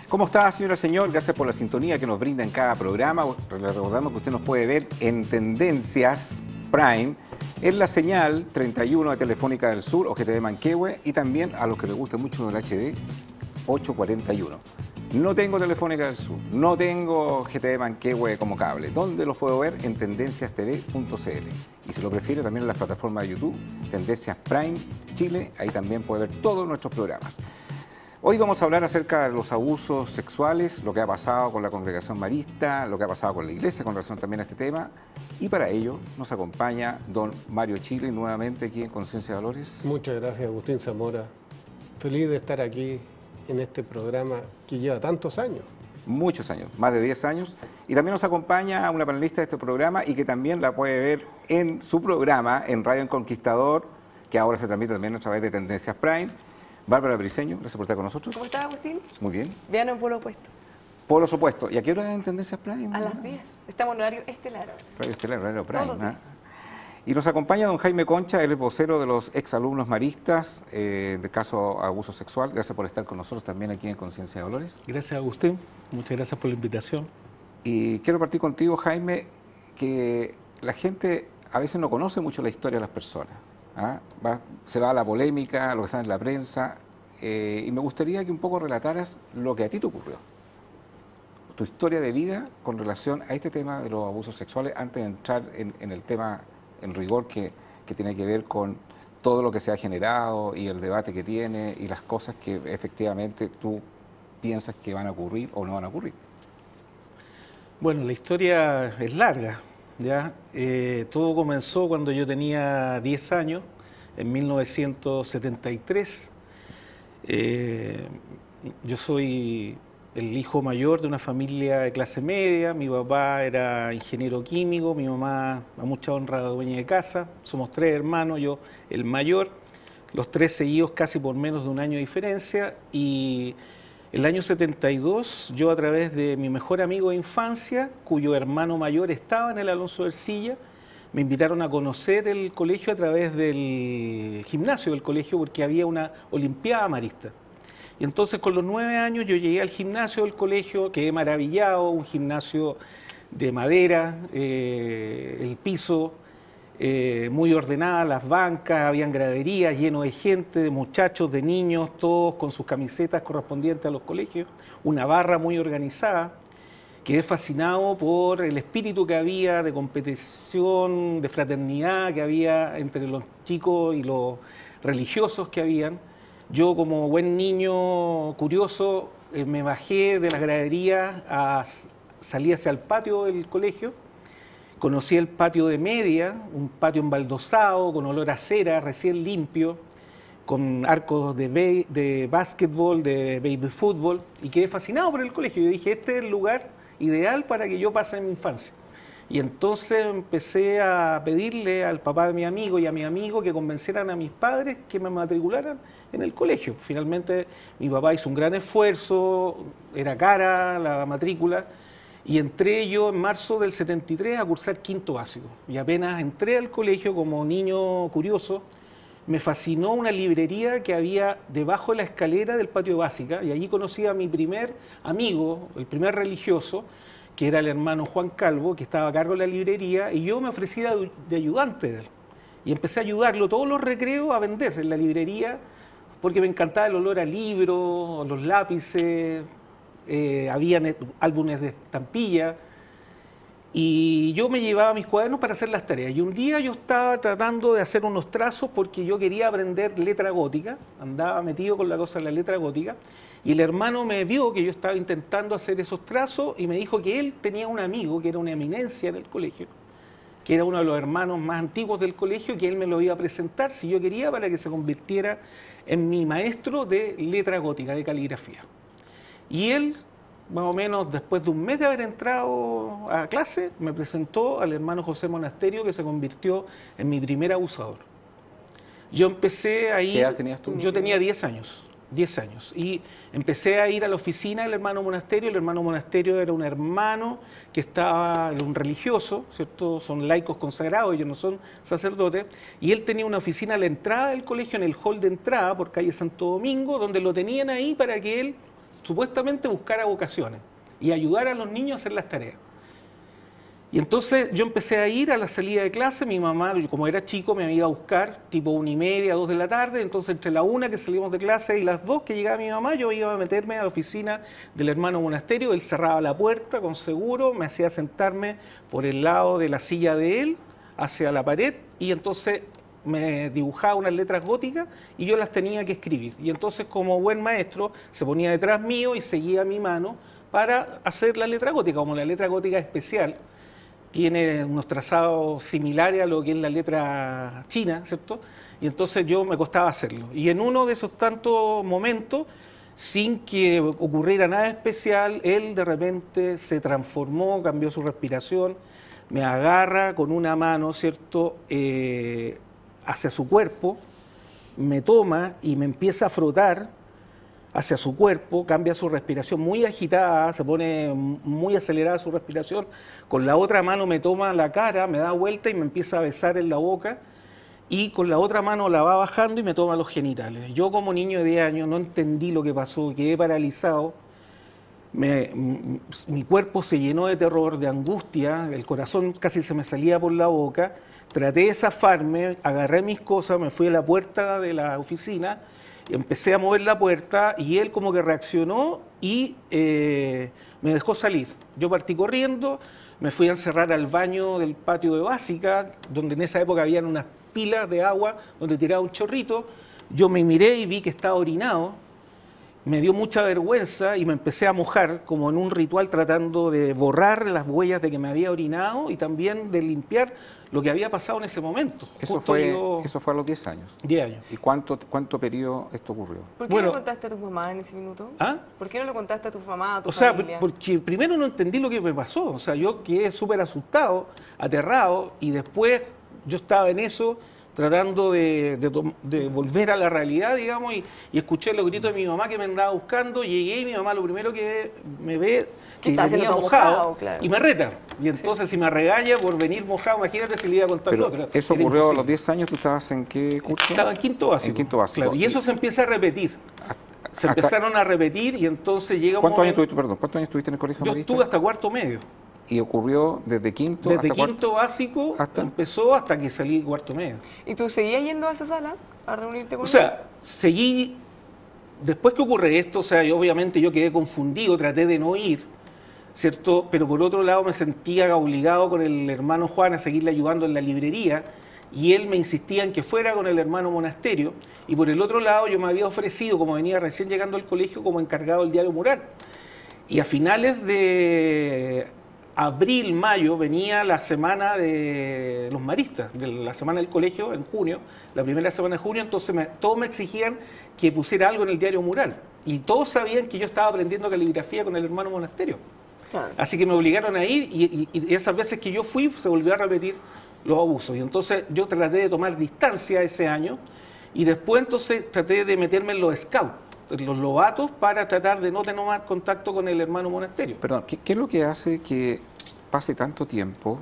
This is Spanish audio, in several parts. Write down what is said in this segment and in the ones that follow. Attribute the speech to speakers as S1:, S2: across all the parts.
S1: ¿Cómo está, señora, señor? Gracias por la sintonía que nos brinda en cada programa. Le recordamos que usted nos puede ver en Tendencias Prime, en la señal 31 de Telefónica del Sur o GTV Manquehue, y también a los que les gusta mucho el HD 841. No tengo Telefónica del Sur, no tengo GTV Manquehue como cable. ¿Dónde los puedo ver? En tendenciastv.cl. Y si lo prefiere, también en las plataformas de YouTube, Tendencias Prime Chile, ahí también puede ver todos nuestros programas. Hoy vamos a hablar acerca de los abusos sexuales, lo que ha pasado con la congregación marista, lo que ha pasado con la iglesia con relación también a este tema. Y para ello nos acompaña don Mario Chile, nuevamente aquí en Conciencia de Valores.
S2: Muchas gracias, Agustín Zamora. Feliz de estar aquí en este programa que lleva tantos años.
S1: Muchos años, más de 10 años. Y también nos acompaña una panelista de este programa y que también la puede ver en su programa, en Radio El Conquistador, que ahora se transmite también a través de Tendencias Prime. Bárbara Briceño, gracias por estar con nosotros.
S3: ¿Cómo estás, Agustín?
S1: Muy bien.
S3: Vean en Polo Opuesto.
S1: Polo Opuesto. ¿Y a qué hora en Tendencias Prime?
S3: A las 10. Estamos en horario estelar.
S1: Radio Estelar, horario Prime.
S3: Todos los días.
S1: Y nos acompaña don Jaime Concha, él es vocero de los exalumnos maristas del caso abuso sexual. Gracias por estar con nosotros también aquí en Conciencia de Valores.
S4: Gracias, Agustín. Muchas gracias por la invitación.
S1: Y quiero partir contigo, Jaime, que la gente a veces no conoce mucho la historia de las personas. Se va a la polémica, lo que sale en la prensa, y me gustaría que un poco relataras lo que a ti te ocurrió, tu historia de vida con relación a este tema de los abusos sexuales, antes de entrar en el tema en rigor que tiene que ver con todo lo que se ha generado y el debate que tiene y las cosas que efectivamente tú piensas que van a ocurrir o no van a ocurrir.
S4: Bueno, la historia es larga, ¿ya? Todo comenzó cuando yo tenía 10 años, en 1973. Yo soy el hijo mayor de una familia de clase media. Mi papá era ingeniero químico, mi mamá, a mucha honra, dueña de casa. Somos 3 hermanos, yo el mayor, los 3 seguidos casi por menos de un año de diferencia. Y el año 72, yo a través de mi mejor amigo de infancia, cuyo hermano mayor estaba en el Alonso de Ercilla, me invitaron a conocer el colegio a través del gimnasio del colegio porque había una olimpiada marista. Y entonces con los 9 años yo llegué al gimnasio del colegio, quedé maravillado, un gimnasio de madera, el piso muy ordenada, las bancas, habían graderías, lleno de gente, de muchachos, de niños, todos con sus camisetas correspondientes a los colegios, una barra muy organizada. Quedé fascinado por el espíritu que había de competición, de fraternidad que había entre los chicos y los religiosos que habían. Yo, como buen niño curioso, me bajé de las graderías, salí hacia el patio del colegio. Conocí el patio de media, un patio embaldosado, con olor a cera, recién limpio, con arcos de básquetbol, de baby fútbol, y quedé fascinado por el colegio. Yo dije, este es el lugar ideal para que yo pase mi infancia. Y entonces empecé a pedirle al papá de mi amigo y a mi amigo que convencieran a mis padres que me matricularan en el colegio. Finalmente mi papá hizo un gran esfuerzo, era cara la matrícula, y entré yo en marzo del 73 a cursar quinto básico. Y apenas entré al colegio como niño curioso, me fascinó una librería que había debajo de la escalera del patio básica, y allí conocí a mi primer amigo, el primer religioso, que era el hermano Juan Calvo, que estaba a cargo de la librería, y yo me ofrecí de ayudante de él. Y empecé a ayudarlo todos los recreos a vender en la librería, porque me encantaba el olor a libros, los lápices, habían álbumes de estampilla, y yo me llevaba mis cuadernos para hacer las tareas. Y un día yo estaba tratando de hacer unos trazos porque yo quería aprender letra gótica, andaba metido con la cosa de la letra gótica, y el hermano me vio que yo estaba intentando hacer esos trazos y me dijo que él tenía un amigo que era una eminencia en el colegio, que era uno de los hermanos más antiguos del colegio, que él me lo iba a presentar si yo quería para que se convirtiera en mi maestro de letra gótica, de caligrafía. Y él, más o menos después de un mes de haber entrado a clase, me presentó al hermano José Monasterio, que se convirtió en mi primer abusador. Yo empecé ahí...
S1: ¿Qué edad tenías tú?
S4: Yo tenía 10 años. 10 años. Y empecé a ir a la oficina del hermano Monasterio. El hermano Monasterio era un hermano que estaba, era un religioso, ¿cierto? Son laicos consagrados, ellos no son sacerdotes. Y él tenía una oficina a la entrada del colegio, en el hall de entrada, por calle Santo Domingo, donde lo tenían ahí para que él supuestamente buscara vocaciones y ayudar a los niños a hacer las tareas. Y entonces yo empecé a ir a la salida de clase, mi mamá, como era chico, me iba a buscar tipo 1:30, 2 de la tarde, entonces entre la 1 que salimos de clase y las 2 que llegaba mi mamá, yo iba a meterme a la oficina del hermano monasterio, él cerraba la puerta con seguro, me hacía sentarme por el lado de la silla de él, hacia la pared, y entonces me dibujaba unas letras góticas y yo las tenía que escribir. Y entonces como buen maestro se ponía detrás mío y seguía mi mano para hacer la letra gótica, como la letra gótica especial. Tiene unos trazados similares a lo que es la letra china, ¿cierto? Y entonces yo me costaba hacerlo. Y en uno de esos tantos momentos, sin que ocurriera nada especial, él de repente se transformó, cambió su respiración, me agarra con una mano, ¿cierto?, hacia su cuerpo, me toma y me empieza a frotar hacia su cuerpo, cambia su respiración muy agitada, se pone muy acelerada su respiración, con la otra mano me toma la cara, me da vuelta y me empieza a besar en la boca, y con la otra mano la va bajando y me toma los genitales. Yo como niño de 10 años no entendí lo que pasó, quedé paralizado, mi cuerpo se llenó de terror, de angustia, el corazón casi se me salía por la boca, traté de zafarme, agarré mis cosas, me fui a la puerta de la oficina, empecé a mover la puerta y él como que reaccionó y me dejó salir. Yo partí corriendo, me fui a encerrar al baño del patio de básica, donde en esa época habían unas pilas de agua donde tiraba un chorrito. Yo me miré y vi que estaba orinado. Me dio mucha vergüenza y me empecé a mojar como en un ritual tratando de borrar las huellas de que me había orinado y también de limpiar lo que había pasado en ese momento.
S1: Eso fue a los 10 años.
S4: 10 años.
S1: ¿Y cuánto periodo esto ocurrió?
S3: ¿Por qué no le contaste a tu mamá en ese minuto?
S4: ¿Ah?
S3: ¿Por qué no le contaste a tu mamá, a tu familia?
S4: Porque primero no entendí lo que me pasó. O sea, yo quedé súper asustado, aterrado, y después yo estaba en eso tratando de volver a la realidad, digamos, y escuché los gritos de mi mamá que me andaba buscando. Llegué y mi mamá lo primero que me ve, que venía mojado, claro, y me reta. Y entonces si me regaña por venir mojado, imagínate si le iba a contar lo otro.
S1: ¿Eso ocurrió a los 10 años? ¿Tú estabas en qué curso?
S4: Estaba en quinto básico.
S1: En quinto básico.
S4: Claro, y eso se empieza a repetir. Se empezaron a repetir y entonces llega un
S1: ¿Cuántos años estuviste en el colegio
S4: Yo
S1: Marista?
S4: estuve hasta cuarto medio.
S1: ¿Y ocurrió desde quinto
S4: Desde
S1: hasta
S4: quinto básico empezó hasta que salí cuarto medio.
S3: ¿Y tú seguías yendo a esa sala a reunirte con él?
S4: O sea, seguí, después que ocurre esto, o sea, obviamente yo quedé confundido, traté de no ir, ¿cierto? Pero por otro lado me sentía obligado con el hermano Juan a seguirle ayudando en la librería, y él me insistía en que fuera con el hermano monasterio, y por el otro lado yo me había ofrecido, como venía recién llegando al colegio, como encargado del diario Mural. Y a finales de abril, mayo, venía la semana de los maristas, de la semana del colegio en junio, la primera semana de junio, entonces todos me exigían que pusiera algo en el diario Mural. Y todos sabían que yo estaba aprendiendo caligrafía con el hermano monasterio. Claro. Así que me obligaron a ir y esas veces que yo fui se volvió a repetir los abusos. Y entonces yo traté de tomar distancia ese año y después entonces traté de meterme en los scouts, los lobatos, para tratar de no tener más contacto con el hermano monasterio.
S1: Perdón, ¿qué es lo que hace que pase tanto tiempo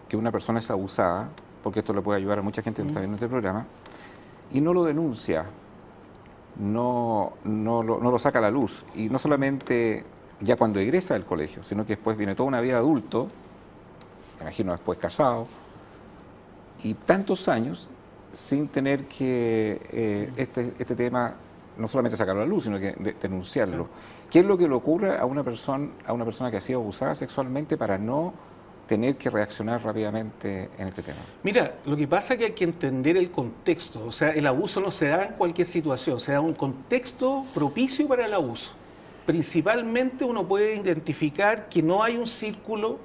S1: que una persona es abusada, porque esto le puede ayudar a mucha gente que está viendo este programa, y no lo denuncia, no lo saca a la luz? Y no solamente ya cuando egresa del colegio, sino que después viene toda una vida de adulto, me imagino después casado, y tantos años sin tener que este tema no solamente sacarlo a la luz, sino que denunciarlo. ¿Qué es lo que le ocurre a una persona que ha sido abusada sexualmente para no tener que reaccionar rápidamente en este tema?
S4: Mira, lo que pasa es que hay que entender el contexto. O sea, el abuso no se da en cualquier situación, se da un contexto propicio para el abuso. Principalmente uno puede identificar que no hay un círculo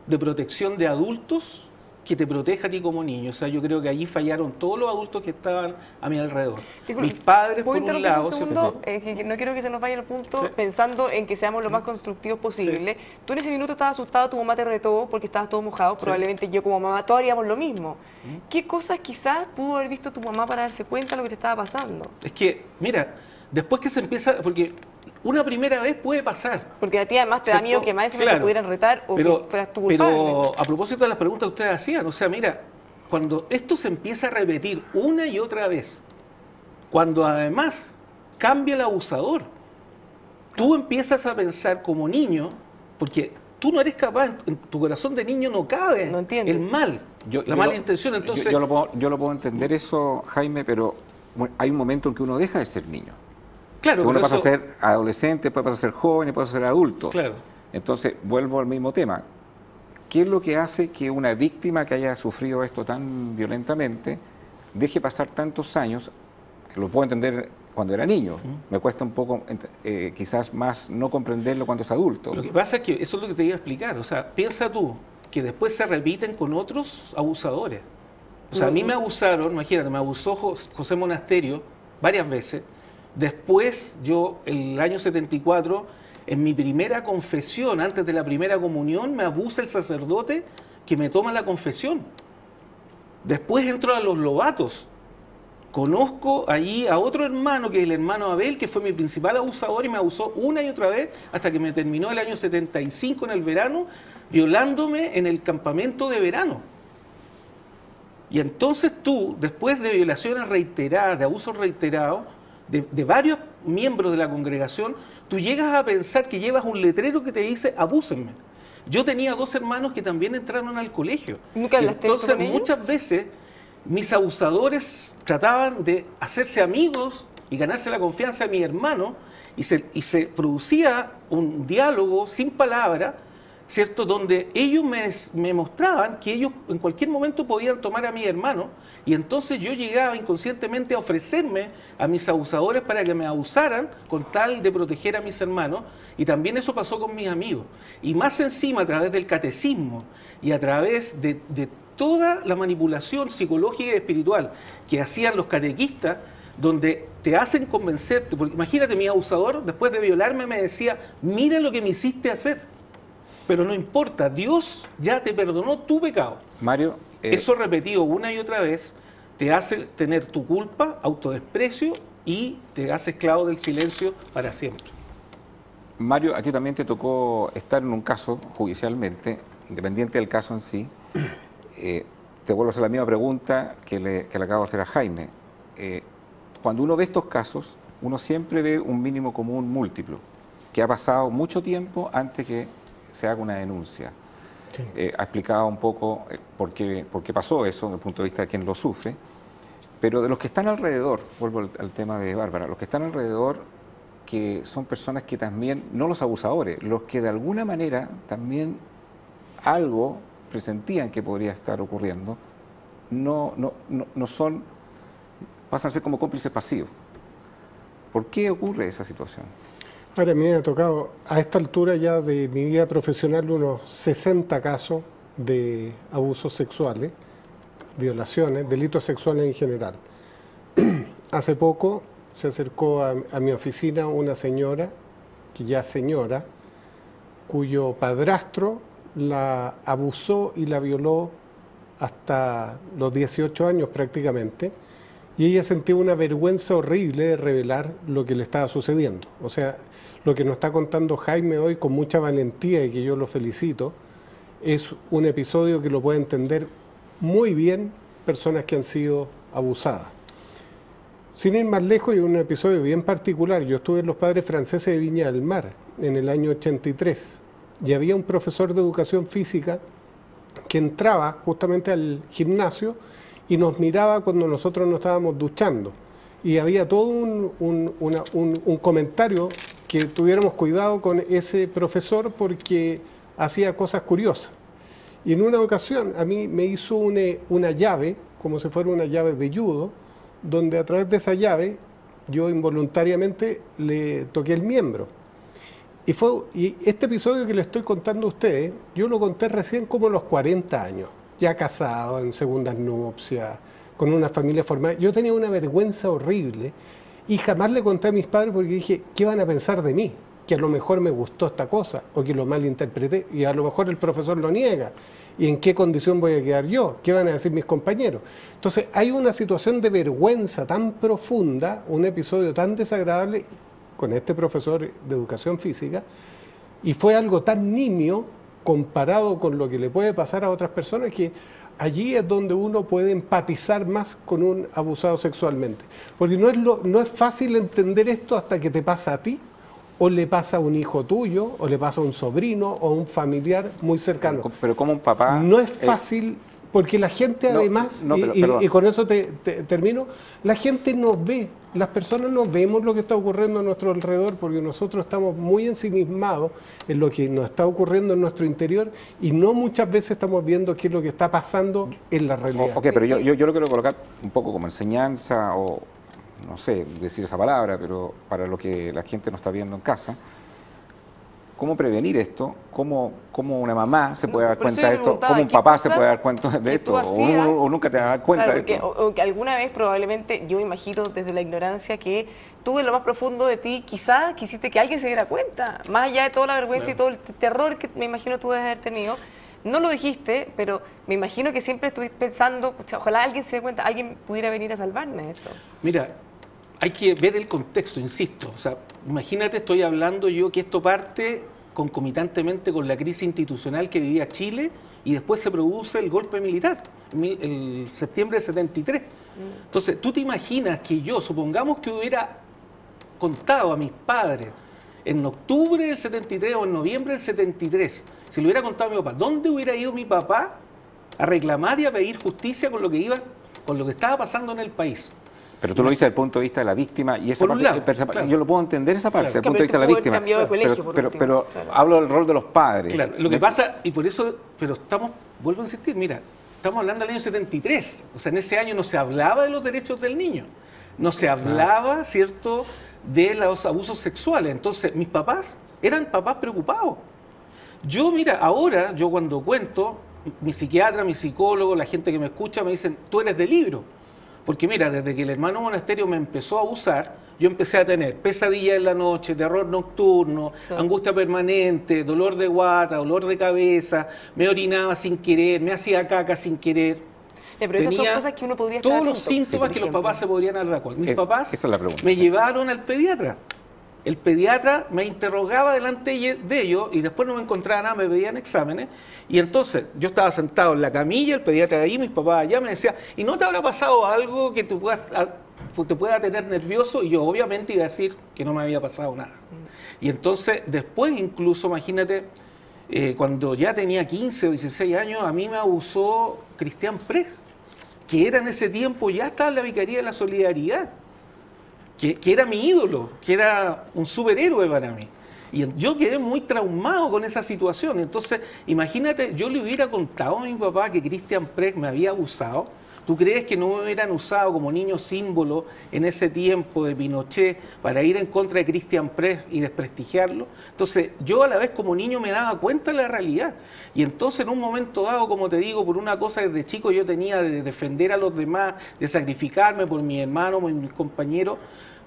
S4: de protección de adultos que te proteja a ti como niño. O sea, yo creo que allí fallaron todos los adultos que estaban a mi alrededor. Mis padres, por un lado...
S3: no quiero que se nos vaya el punto, pensando en que seamos lo más constructivos posible. Tú en ese minuto estabas asustado, tu mamá te retó porque estabas todo mojado, probablemente yo como mamá, todos haríamos lo mismo. ¿Qué cosas quizás pudo haber visto tu mamá para darse cuenta de lo que te estaba pasando?
S4: Es que, mira, después que se empieza... porque una primera vez puede pasar.
S3: Porque a ti además te da miedo que más te pudieran retar o que fueras tú culpable.
S4: Pero a propósito de las preguntas que ustedes hacían, o sea, mira, cuando esto se empieza a repetir una y otra vez, cuando además cambia el abusador, tú empiezas a pensar como niño, porque tú no eres capaz, en tu corazón de niño no cabe el mal, la mala intención. Entonces,
S1: yo lo puedo entender eso, Jaime, pero hay un momento en que uno deja de ser niño.
S4: Claro,
S1: que uno pasa a ser adolescente, puede pasar a ser joven y puede pasar a ser adulto.
S4: Claro.
S1: Entonces, vuelvo al mismo tema. ¿Qué es lo que hace que una víctima que haya sufrido esto tan violentamente deje pasar tantos años? Lo puedo entender cuando era niño. Me cuesta un poco, quizás más, no comprenderlo cuando es adulto.
S4: Lo que pasa es que eso es lo que te iba a explicar. O sea, piensa tú que después se repiten con otros abusadores. O sea, a mí me abusaron, imagínate, me abusó José Monasterio varias veces. Después, yo, el año 74, en mi primera confesión, antes de la primera comunión, me abusa el sacerdote que me toma la confesión. Después entro a los Lobatos. Conozco allí a otro hermano, que es el hermano Abel, que fue mi principal abusador y me abusó una y otra vez hasta que me terminó el año 75 en el verano, violándome en el campamento de verano. Y entonces tú, después de violaciones reiteradas, de abusos reiterados, de varios miembros de la congregación, tú llegas a pensar que llevas un letrero que te dice abúsenme. Yo tenía 2 hermanos que también entraron al colegio.
S3: ¿Nunca hablaste
S4: entonces
S3: con ellos?
S4: Muchas veces mis abusadores trataban de hacerse amigos y ganarse la confianza de mi hermano y se producía un diálogo sin palabra, ¿cierto? Donde ellos me mostraban que ellos en cualquier momento podían tomar a mi hermano y entonces yo llegaba inconscientemente a ofrecerme a mis abusadores para que me abusaran con tal de proteger a mis hermanos, y también eso pasó con mis amigos. Y más encima, a través del catecismo y a través de toda la manipulación psicológica y espiritual que hacían los catequistas, donde te hacen convencerte, porque imagínate, mi abusador después de violarme me decía, mira lo que me hiciste hacer, pero no importa, Dios ya te perdonó tu pecado.
S1: Mario,
S4: eso repetido una y otra vez te hace tener tu culpa, autodesprecio y te hace esclavo del silencio para siempre.
S1: Mario, a ti también te tocó estar en un caso judicialmente, independiente del caso en sí. Te vuelvo a hacer la misma pregunta que le acabo de hacer a Jaime. Cuando uno ve estos casos, uno siempre ve un mínimo común múltiplo, que ha pasado mucho tiempo antes que se haga una denuncia. Sí. Ha explicado un poco por qué pasó eso desde el punto de vista de quien lo sufre, pero de los que están alrededor, vuelvo al tema de Bárbara, los que están alrededor, que son personas que también, no los abusadores, los que de alguna manera también algo presentían que podría estar ocurriendo, no son, pasan a ser como cómplices pasivos. ¿Por qué ocurre esa situación?
S2: Ahora, a mí me ha tocado a esta altura ya de mi vida profesional unos 60 casos de abusos sexuales, violaciones, delitos sexuales en general. Hace poco se acercó a mi oficina una señora, que ya es señora, cuyo padrastro la abusó y la violó hasta los 18 años prácticamente, y ella sentía una vergüenza horrible de revelar lo que le estaba sucediendo. O sea, lo que nos está contando Jaime hoy con mucha valentía, y que yo lo felicito, es un episodio que lo puede entender muy bien personas que han sido abusadas. Sin ir más lejos, y un episodio bien particular, yo estuve en los Padres Franceses de Viña del Mar en el año 83, y había un profesor de educación física que entraba justamente al gimnasio y nos miraba cuando nosotros nos estábamos duchando. Y había todo un comentario que tuviéramos cuidado con ese profesor porque hacía cosas curiosas. Y en una ocasión a mí me hizo una llave, como si fuera una llave de judo, donde a través de esa llave yo involuntariamente le toqué el miembro. Y este episodio que le estoy contando a ustedes, yo lo conté recién como a los 40 años, ya casado, en segundas nupcias, con una familia formada. Yo tenía una vergüenza horrible y jamás le conté a mis padres porque dije, ¿qué van a pensar de mí? Que a lo mejor me gustó esta cosa o que lo malinterpreté, y a lo mejor el profesor lo niega. ¿Y en qué condición voy a quedar yo? ¿Qué van a decir mis compañeros? Entonces hay una situación de vergüenza tan profunda, un episodio tan desagradable con este profesor de educación física, y fue algo tan nimio comparado con lo que le puede pasar a otras personas, que allí es donde uno puede empatizar más con un abusado sexualmente. Porque no es fácil entender esto hasta que te pasa a ti o le pasa a un hijo tuyo, o le pasa a un sobrino, o a un familiar muy cercano.
S1: Pero como un papá...
S2: No es fácil, porque la gente además, y con eso termino, la gente nos ve, las personas nos vemos lo que está ocurriendo a nuestro alrededor, porque nosotros estamos muy ensimismados en lo que nos está ocurriendo en nuestro interior, y no muchas veces estamos viendo qué es lo que está pasando en la realidad.
S1: Ok, pero yo lo quiero colocar un poco como enseñanza, o no sé decir esa palabra, pero para lo que la gente nos está viendo en casa. ¿Cómo prevenir esto? ¿Cómo una mamá se puede dar cuenta de esto? ¿Cómo un papá se puede dar cuenta de esto? O nunca te vas a dar cuenta de esto.
S3: O que alguna vez probablemente, yo imagino desde la ignorancia que tú en lo más profundo de ti quizás quisiste que alguien se diera cuenta, más allá de toda la vergüenza y todo el terror que me imagino tú debes haber tenido. No lo dijiste, pero me imagino que siempre estuviste pensando, ojalá alguien se dé cuenta, alguien pudiera venir a salvarme de esto.
S4: Mira, hay que ver el contexto, insisto. O sea, imagínate, estoy hablando yo que esto parte concomitantemente con la crisis institucional que vivía Chile y después se produce el golpe militar, el septiembre de 73. Entonces, tú te imaginas que yo, supongamos que hubiera contado a mis padres en octubre del 73 o en noviembre del 73, si le hubiera contado a mi papá, ¿dónde hubiera ido mi papá a reclamar y a pedir justicia con lo que estaba pasando en el país?
S1: Pero tú lo dices desde el punto de vista de la víctima, y esa
S4: parte,
S1: claro. Yo lo puedo entender esa parte, desde el punto de vista de la víctima. Pero hablo del rol de los padres.
S4: Claro, lo que pasa, y por eso, pero vuelvo a insistir, mira, estamos hablando del año 73, o sea, en ese año no se hablaba de los derechos del niño, no se hablaba, ¿cierto?, de los abusos sexuales. Entonces, mis papás eran papás preocupados. Yo, mira, ahora, yo cuando cuento, mi psiquiatra, mi psicólogo, la gente que me escucha me dicen, tú eres de libro. Porque mira, desde que el hermano Monasterio me empezó a abusar, yo empecé a tener pesadillas en la noche, terror nocturno, angustia permanente, dolor de guata, dolor de cabeza, me orinaba sin querer, me hacía caca sin querer.
S3: Pero esas son cosas que uno podría estar
S4: todos
S3: atento,
S4: los síntomas que los papás se podrían dar de acuerdo. Mis papás
S1: esa es la pregunta,
S4: me llevaron al pediatra. El pediatra me interrogaba delante de ellos y después no me encontraba nada, me pedían exámenes. Y entonces yo estaba sentado en la camilla, el pediatra ahí, mis papás allá, me decía, ¿y no te habrá pasado algo que te pueda tener nervioso? Y yo obviamente iba a decir que no me había pasado nada. Y entonces después incluso, imagínate, cuando ya tenía 15 o 16 años, a mí me abusó Cristian Preg, que era en ese tiempo, ya estaba en la Vicaría de la Solidaridad. Que era mi ídolo, que era un superhéroe para mí. Y yo quedé muy traumado con esa situación. Entonces, imagínate, yo le hubiera contado a mi papá que Cristian Preg me había abusado. ¿Tú crees que no me hubieran usado como niño símbolo en ese tiempo de Pinochet para ir en contra de Cristian Preg y desprestigiarlo? Entonces, yo a la vez como niño me daba cuenta de la realidad. Y entonces en un momento dado, como te digo, por una cosa desde chico yo tenía de defender a los demás, de sacrificarme por mi hermano, por mis compañeros,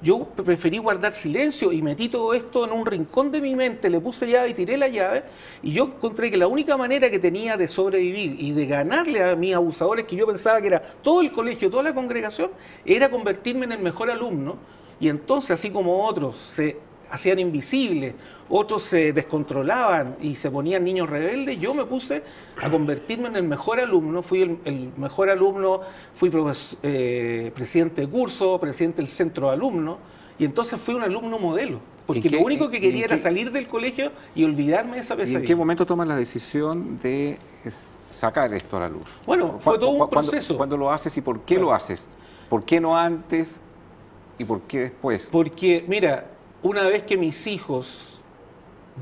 S4: yo preferí guardar silencio y metí todo esto en un rincón de mi mente, le puse llave y tiré la llave, y yo encontré que la única manera que tenía de sobrevivir y de ganarle a mis abusadores, que yo pensaba que era todo el colegio, toda la congregación, era convertirme en el mejor alumno. Y entonces, así como otros se hacían invisibles, otros se descontrolaban y se ponían niños rebeldes, yo me puse a convertirme en el mejor alumno. Fui el mejor alumno, fui presidente de curso, presidente del centro de alumnos, y entonces fui un alumno modelo, porque lo único que quería era salir del colegio y olvidarme de esa pesadilla.
S1: ¿Y en qué momento tomas la decisión de sacar esto a la luz?
S4: Bueno, fue todo un proceso.
S1: ¿Cuándo lo haces y por qué lo haces? ¿Por qué no antes y por qué después?
S4: Porque, mira, una vez que mis hijos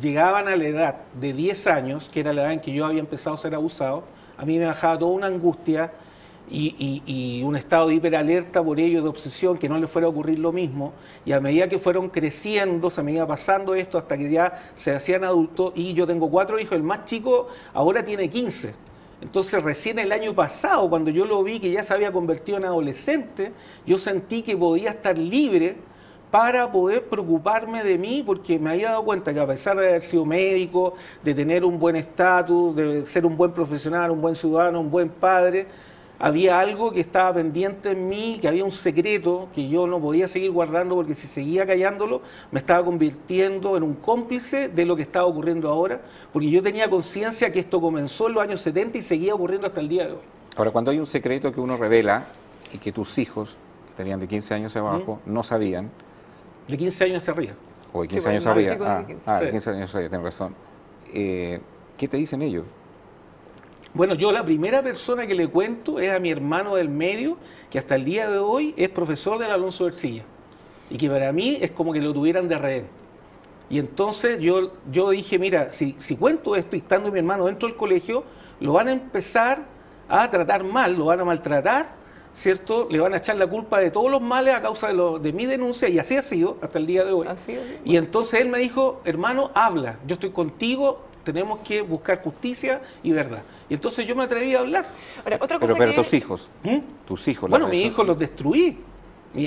S4: llegaban a la edad de 10 años, que era la edad en que yo había empezado a ser abusado, a mí me bajaba toda una angustia y un estado de hiperalerta por ellos, de obsesión, que no les fuera a ocurrir lo mismo. Y a medida que fueron creciendo, se me iba pasando esto hasta que ya se hacían adultos. Y yo tengo 4 hijos, el más chico ahora tiene 15. Entonces recién el año pasado, cuando yo lo vi que ya se había convertido en adolescente, yo sentí que podía estar libre para poder preocuparme de mí, porque me había dado cuenta que a pesar de haber sido médico, de tener un buen estatus, de ser un buen profesional, un buen ciudadano, un buen padre, había algo que estaba pendiente en mí, que había un secreto que yo no podía seguir guardando, porque si seguía callándolo me estaba convirtiendo en un cómplice de lo que estaba ocurriendo ahora, porque yo tenía conciencia que esto comenzó en los años 70 y seguía ocurriendo hasta el día de hoy.
S1: Ahora, cuando hay un secreto que uno revela y que tus hijos, que tenían de 15 años abajo, no sabían.
S4: De 15 años hacia arriba.
S1: O de 15
S3: Sí,
S1: años
S3: pues,
S1: arriba.
S3: chicos de 15.
S1: De
S4: Sí.
S1: 15 años arriba, tienes razón. ¿Qué te dicen ellos?
S4: Bueno, yo la primera persona que le cuento es a mi hermano del medio, que hasta el día de hoy es profesor del Alonso Ercilla. Y que para mí es como que lo tuvieran de rehén. Y entonces yo dije, mira, si cuento esto y estando mi hermano dentro del colegio, lo van a empezar a tratar mal, lo van a maltratar, ¿cierto? Le van a echar la culpa de todos los males a causa de mi denuncia, y así ha sido hasta el día de hoy.
S3: Así.
S4: Y entonces él me dijo, hermano, habla, yo estoy contigo, tenemos que buscar justicia y verdad. Y entonces yo me atreví a hablar.
S3: Ahora, otra cosa
S1: Pero
S3: que...
S1: tus hijos,
S4: ¿Mm?
S1: tus hijos.
S4: Bueno,
S1: la
S4: mis hijos los destruí.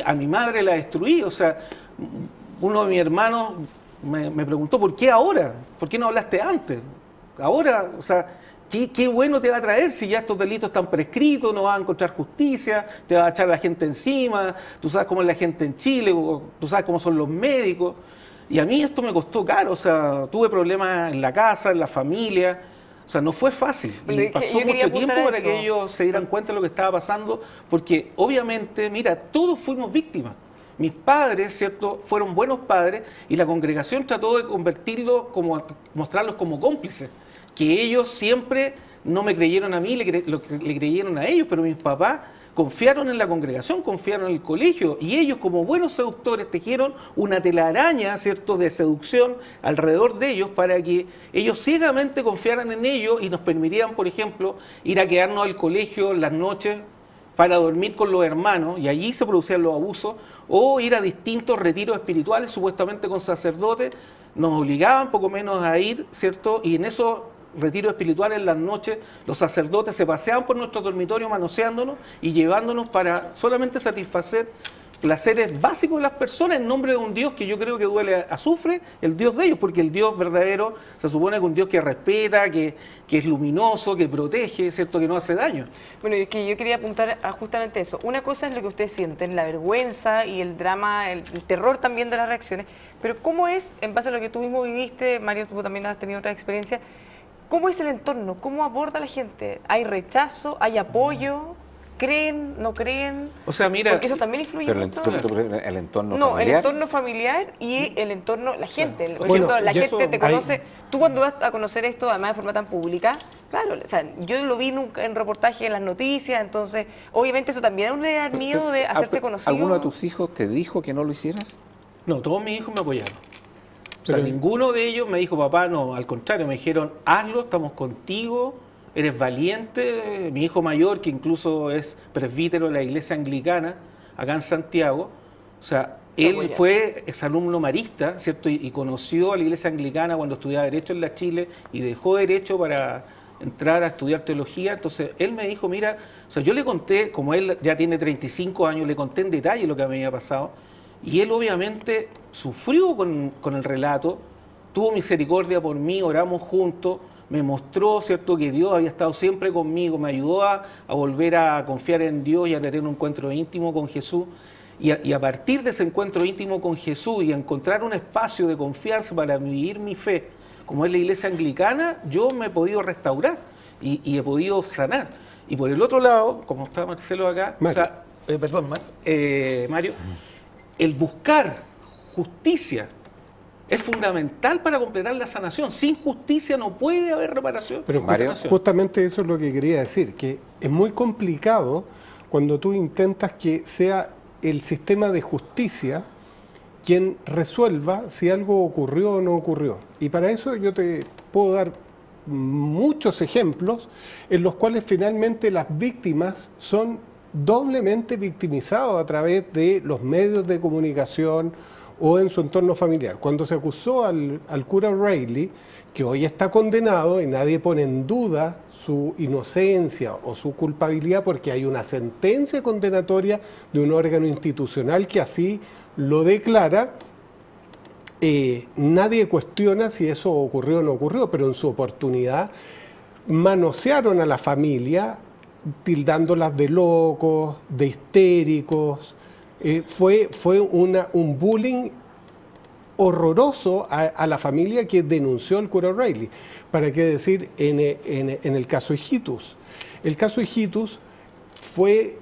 S4: A mi madre la destruí. O sea, uno de mis hermanos me preguntó, ¿por qué ahora? ¿Por qué no hablaste antes? Ahora, o sea, ¿qué bueno te va a traer si ya estos delitos están prescritos, no vas a encontrar justicia, te va a echar la gente encima, tú sabes cómo es la gente en Chile, tú sabes cómo son los médicos? Y a mí esto me costó caro, o sea, tuve problemas en la casa, en la familia. O sea, no fue fácil.
S3: Bueno,
S4: Y
S3: es que
S4: pasó
S3: yo quería
S4: mucho tiempo
S3: apuntar a
S4: para
S3: eso.
S4: que ellos se dieran cuenta de lo que estaba pasando, porque obviamente, mira, todos fuimos víctimas. Mis padres, ¿cierto?, fueron buenos padres y la congregación trató de convertirlos mostrarlos como cómplices. Que ellos siempre no me creyeron a mí, le creyeron a ellos, pero mis papás confiaron en la congregación, confiaron en el colegio, y ellos, como buenos seductores, tejieron una telaraña, ¿cierto?, de seducción alrededor de ellos para que ellos ciegamente confiaran en ellos y nos permitieran, por ejemplo, ir a quedarnos al colegio en las noches para dormir con los hermanos, y allí se producían los abusos, o ir a distintos retiros espirituales, supuestamente con sacerdotes. Nos obligaban poco menos a ir, ¿cierto?, y en esos retiros espirituales en las noches, los sacerdotes se paseaban por nuestro dormitorio manoseándonos y llevándonos para solamente satisfacer placeres básicos de las personas en nombre de un Dios que yo creo que duele azufre, el Dios de ellos, porque el Dios verdadero se supone que es un Dios que respeta, que es luminoso, que protege, ¿cierto?, que no hace daño.
S3: Bueno, es que yo quería apuntar a justamente eso. Una cosa es lo que ustedes sienten, la vergüenza y el drama, el terror también de las reacciones, pero ¿cómo es, en base a lo que tú mismo viviste, Mario, tú también has tenido otra experiencia, cómo es el entorno? ¿Cómo aborda la gente? ¿Hay rechazo? ¿Hay apoyo? ¿Creen? ¿No creen?
S4: O sea, mira,
S3: porque eso también influye
S1: Pero
S3: mucho.
S1: el entorno
S3: No,
S1: familiar.
S3: el entorno familiar y el entorno, la gente. Por
S2: Bueno,
S3: ejemplo, la
S2: y
S3: gente
S2: eso
S3: te conoce. Tú cuando vas a conocer esto, además de forma tan pública, claro, o sea, yo lo vi nunca en reportajes, en las noticias, entonces, obviamente eso también a uno le da miedo de hacerse conocido.
S1: ¿Alguno de tus hijos te dijo que no lo hicieras?
S4: no, todos mis hijos me apoyaron. O sea,
S2: Pero-
S4: ninguno de ellos me dijo, papá, no, al contrario, me dijeron, hazlo, estamos contigo, eres valiente. Mi hijo mayor, que incluso es presbítero de la iglesia anglicana, acá en Santiago, o sea, él
S3: apoyaron.
S4: fue exalumno marista, ¿cierto? Y conoció a la iglesia anglicana cuando estudiaba Derecho en la Chile y dejó Derecho para entrar a estudiar teología. Entonces, él me dijo, mira, o sea, yo le conté, como él ya tiene 35 años, le conté en detalle lo que me había pasado, y él obviamente sufrió con el relato, tuvo misericordia por mí, oramos juntos, me mostró, ¿cierto?, que Dios había estado siempre conmigo, me ayudó a volver a confiar en Dios y a tener un encuentro íntimo con Jesús. Y a partir de ese encuentro íntimo con Jesús y a encontrar un espacio de confianza para vivir mi fe, como es la iglesia anglicana, yo me he podido restaurar y he podido sanar. Y por el otro lado, como está Marcelo acá,
S2: Mario.
S4: o sea, Mario, el buscar justicia es fundamental para completar la sanación. Sin justicia no puede haber reparación.
S2: Pero
S4: ni
S1: Mario,
S4: sanación.
S2: justamente eso es lo que quería decir, que es muy complicado cuando tú intentas que sea el sistema de justicia quien resuelva si algo ocurrió o no ocurrió. Y para eso yo te puedo dar muchos ejemplos en los cuales finalmente las víctimas son doblemente victimizadas a través de los medios de comunicación o en su entorno familiar. Cuando se acusó al cura O'Reilly, que hoy está condenado y nadie pone en duda su inocencia o su culpabilidad porque hay una sentencia condenatoria de un órgano institucional que así lo declara, nadie cuestiona si eso ocurrió o no ocurrió, pero en su oportunidad manosearon a la familia tildándolas de locos, de histéricos. Fue un bullying horroroso a la familia que denunció al cura O'Reilly. ¿Para qué decir en el caso Hijitus? El caso Hijitus fue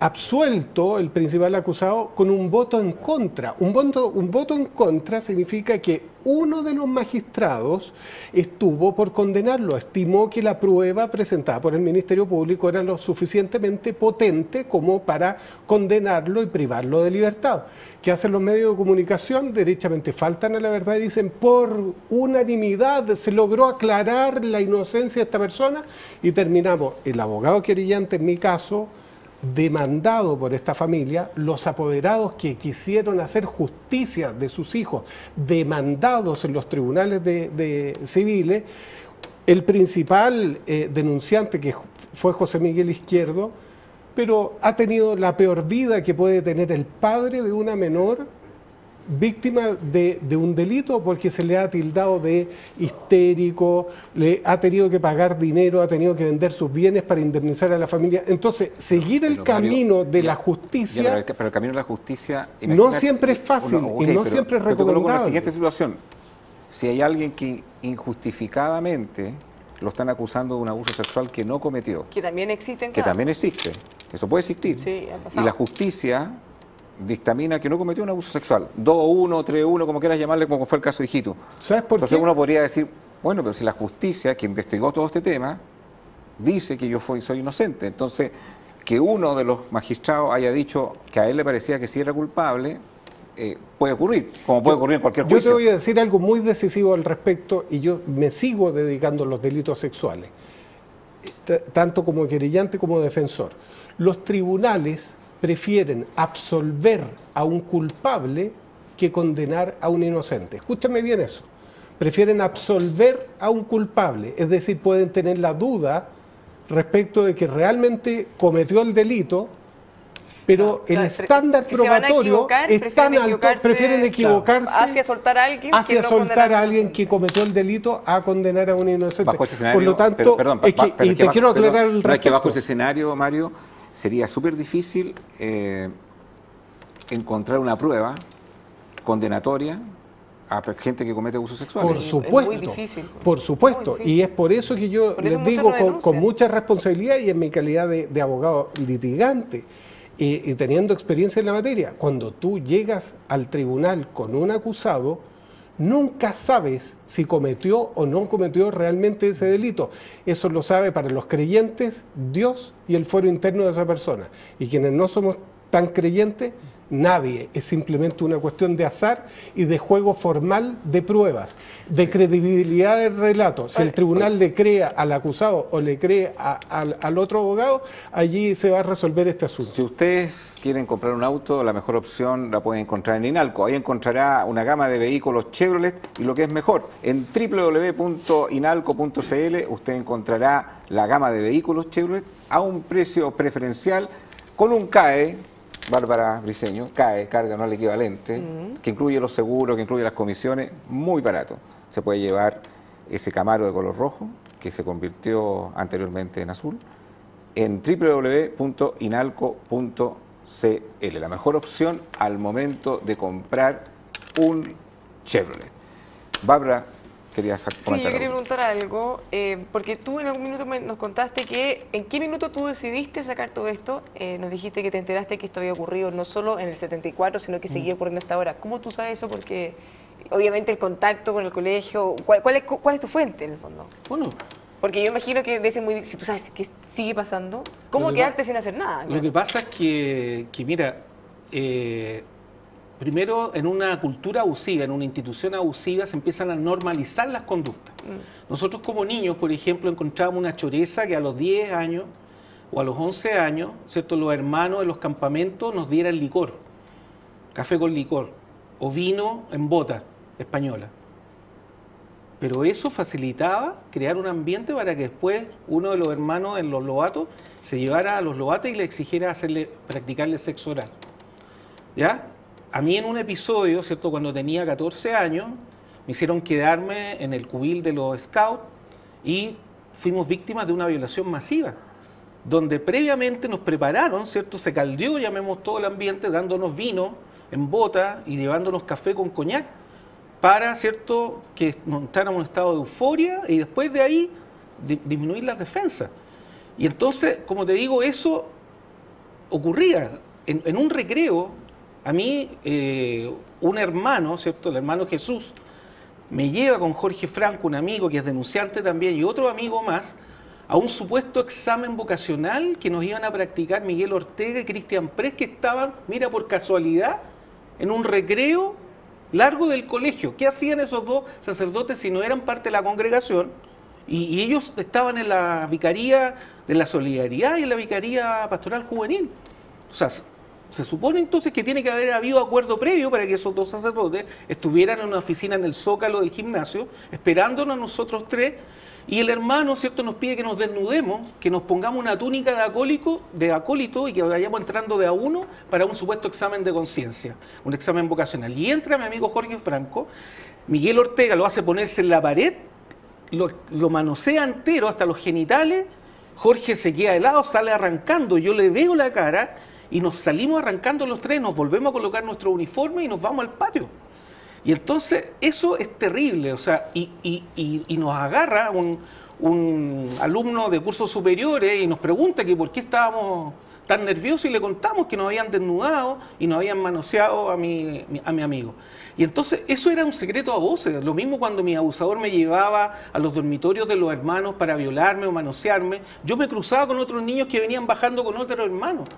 S2: absuelto el principal acusado con un voto en contra. Un voto en contra significa que uno de los magistrados estuvo por condenarlo, estimó que la prueba presentada por el Ministerio Público era lo suficientemente potente como para condenarlo y privarlo de libertad. ¿Qué hacen los medios de comunicación? Derechamente faltan a la verdad y dicen, por unanimidad se logró aclarar la inocencia de esta persona, y terminamos, el abogado querellante en mi caso, demandado por esta familia, los apoderados que quisieron hacer justicia de sus hijos, demandados en los tribunales civiles, el principal denunciante, que fue José Miguel Izquierdo, pero ha tenido la peor vida que puede tener el padre de una menor víctima de un delito, porque se le ha tildado de histérico, le ha tenido que pagar dinero, ha tenido que vender sus bienes para indemnizar a la familia. Entonces, seguir el camino de la justicia...
S1: Pero el camino de la justicia...
S2: No siempre es fácil y no siempre es recomendable.
S1: Con la siguiente situación. Si hay alguien que injustificadamente lo están acusando de un abuso sexual que no cometió...
S3: Que también existen
S1: casos. Que también existe. Eso puede existir.
S3: Sí, ha pasado.
S1: Y la justicia dictamina que no cometió un abuso sexual. 2-1, 3-1, como quieras llamarle, como fue el caso de Hijito.
S2: ¿Sabes por qué?
S1: Entonces uno podría decir, bueno, pero si la justicia, que investigó todo este tema, dice que yo soy inocente. Entonces, que uno de los magistrados haya dicho que a él le parecía que sí era culpable, puede ocurrir, como puede ocurrir en cualquier juicio.
S2: Yo te voy a decir algo muy decisivo al respecto, y yo me sigo dedicando a los delitos sexuales, tanto como querellante como defensor. Los tribunales prefieren absolver a un culpable que condenar a un inocente. Escúchame bien eso. Prefieren absolver a un culpable, es decir, pueden tener la duda respecto de que realmente cometió el delito, pero el estándar probatorio es tan alto, prefieren equivocarse
S3: hacia soltar a alguien
S2: que cometió el delito a condenar a un inocente.
S1: Bajo ese escenario,
S2: por lo tanto, te quiero aclarar el respecto.
S1: Es que bajo ese escenario, Mario, sería súper difícil encontrar una prueba condenatoria a gente que comete abusos sexuales.
S2: Por supuesto,
S3: es muy difícil.
S2: Por supuesto, y es por eso que yo les digo con mucha responsabilidad y en mi calidad de abogado litigante y teniendo experiencia en la materia, cuando tú llegas al tribunal con un acusado, nunca sabes si cometió o no cometió realmente ese delito. Eso lo sabe para los creyentes Dios y el fuero interno de esa persona. Y quienes no somos tan creyentes, nadie. Es simplemente una cuestión de azar y de juego formal de pruebas, de credibilidad del relato. Si el tribunal le cree al acusado o le cree al otro abogado, allí se va a resolver este asunto.
S1: Si ustedes quieren comprar un auto, la mejor opción la pueden encontrar en Inalco. Ahí encontrará una gama de vehículos Chevrolet y lo que es mejor, en www.inalco.cl usted encontrará la gama de vehículos Chevrolet a un precio preferencial con un CAE, Bárbara Briceño, CAE, carga anual equivalente, que incluye los seguros, que incluye las comisiones, muy barato. Se puede llevar ese Camaro de color rojo, que se convirtió anteriormente en azul, en www.inalco.cl. La mejor opción al momento de comprar un Chevrolet. Bárbara, querías comentar algo.
S3: Sí, yo quería preguntar algo, porque tú en algún minuto nos contaste que en qué minuto tú decidiste sacar todo esto. Nos dijiste que te enteraste que esto había ocurrido no solo en el 74, sino que seguía ocurriendo hasta ahora. ¿Cómo tú sabes eso? Porque obviamente el contacto con el colegio, ¿cuál es tu fuente en el fondo?
S4: Bueno,
S3: porque yo imagino que debe ser muy, si tú sabes que sigue pasando, ¿cómo quedarte sin hacer nada?
S4: Lo que pasa es que mira, primero, en una cultura abusiva, en una institución abusiva, se empiezan a normalizar las conductas. Nosotros como niños, por ejemplo, encontrábamos una choreza que a los 10 años o a los 11 años, ¿cierto?, los hermanos de los campamentos nos dieran licor, café con licor, o vino en bota española. Pero eso facilitaba crear un ambiente para que después uno de los hermanos en los lobatos se llevara a los lobatos y le exigiera practicarle sexo oral. ¿Ya? A mí en un episodio, ¿cierto?, cuando tenía 14 años, me hicieron quedarme en el cubil de los scouts y fuimos víctimas de una violación masiva, donde previamente nos prepararon, ¿cierto?, se caldeó, llamemos todo el ambiente, dándonos vino en bota y llevándonos café con coñac para, ¿cierto?, que nos entráramos en un estado de euforia y después de ahí disminuir las defensas. Y entonces, como te digo, eso ocurría en un recreo, a mí un hermano, ¿cierto? El hermano Jesús, me lleva con Jorge Franco, un amigo que es denunciante también, y otro amigo más, a un supuesto examen vocacional que nos iban a practicar Miguel Ortega y Cristian Press, que estaban, mira, por casualidad, en un recreo largo del colegio. ¿Qué hacían esos dos sacerdotes si no eran parte de la congregación? Y ellos estaban en la Vicaría de la Solidaridad y en la Vicaría Pastoral Juvenil. O sea, se supone entonces que tiene que haber habido acuerdo previo para que esos dos sacerdotes estuvieran en una oficina en el Zócalo del gimnasio, esperándonos a nosotros tres, y el hermano, ¿cierto?, nos pide que nos desnudemos, que nos pongamos una túnica de acólito y que vayamos entrando de a uno para un supuesto examen de conciencia, un examen vocacional. Y entra mi amigo Jorge Franco, Miguel Ortega lo hace ponerse en la pared, lo manosea entero hasta los genitales, Jorge se queda helado, sale arrancando, yo le veo la cara y nos salimos arrancando los tres, nos volvemos a colocar nuestro uniforme y nos vamos al patio. Y entonces eso es terrible, o sea, y nos agarra un alumno de cursos superiores y nos pregunta que por qué estábamos tan nerviosos, y le contamos que nos habían desnudado y nos habían manoseado a mi amigo. Y entonces eso era un secreto a voces. Lo mismo cuando mi abusador me llevaba a los dormitorios de los hermanos para violarme o manosearme, yo me cruzaba con otros niños que venían bajando con otros hermanos.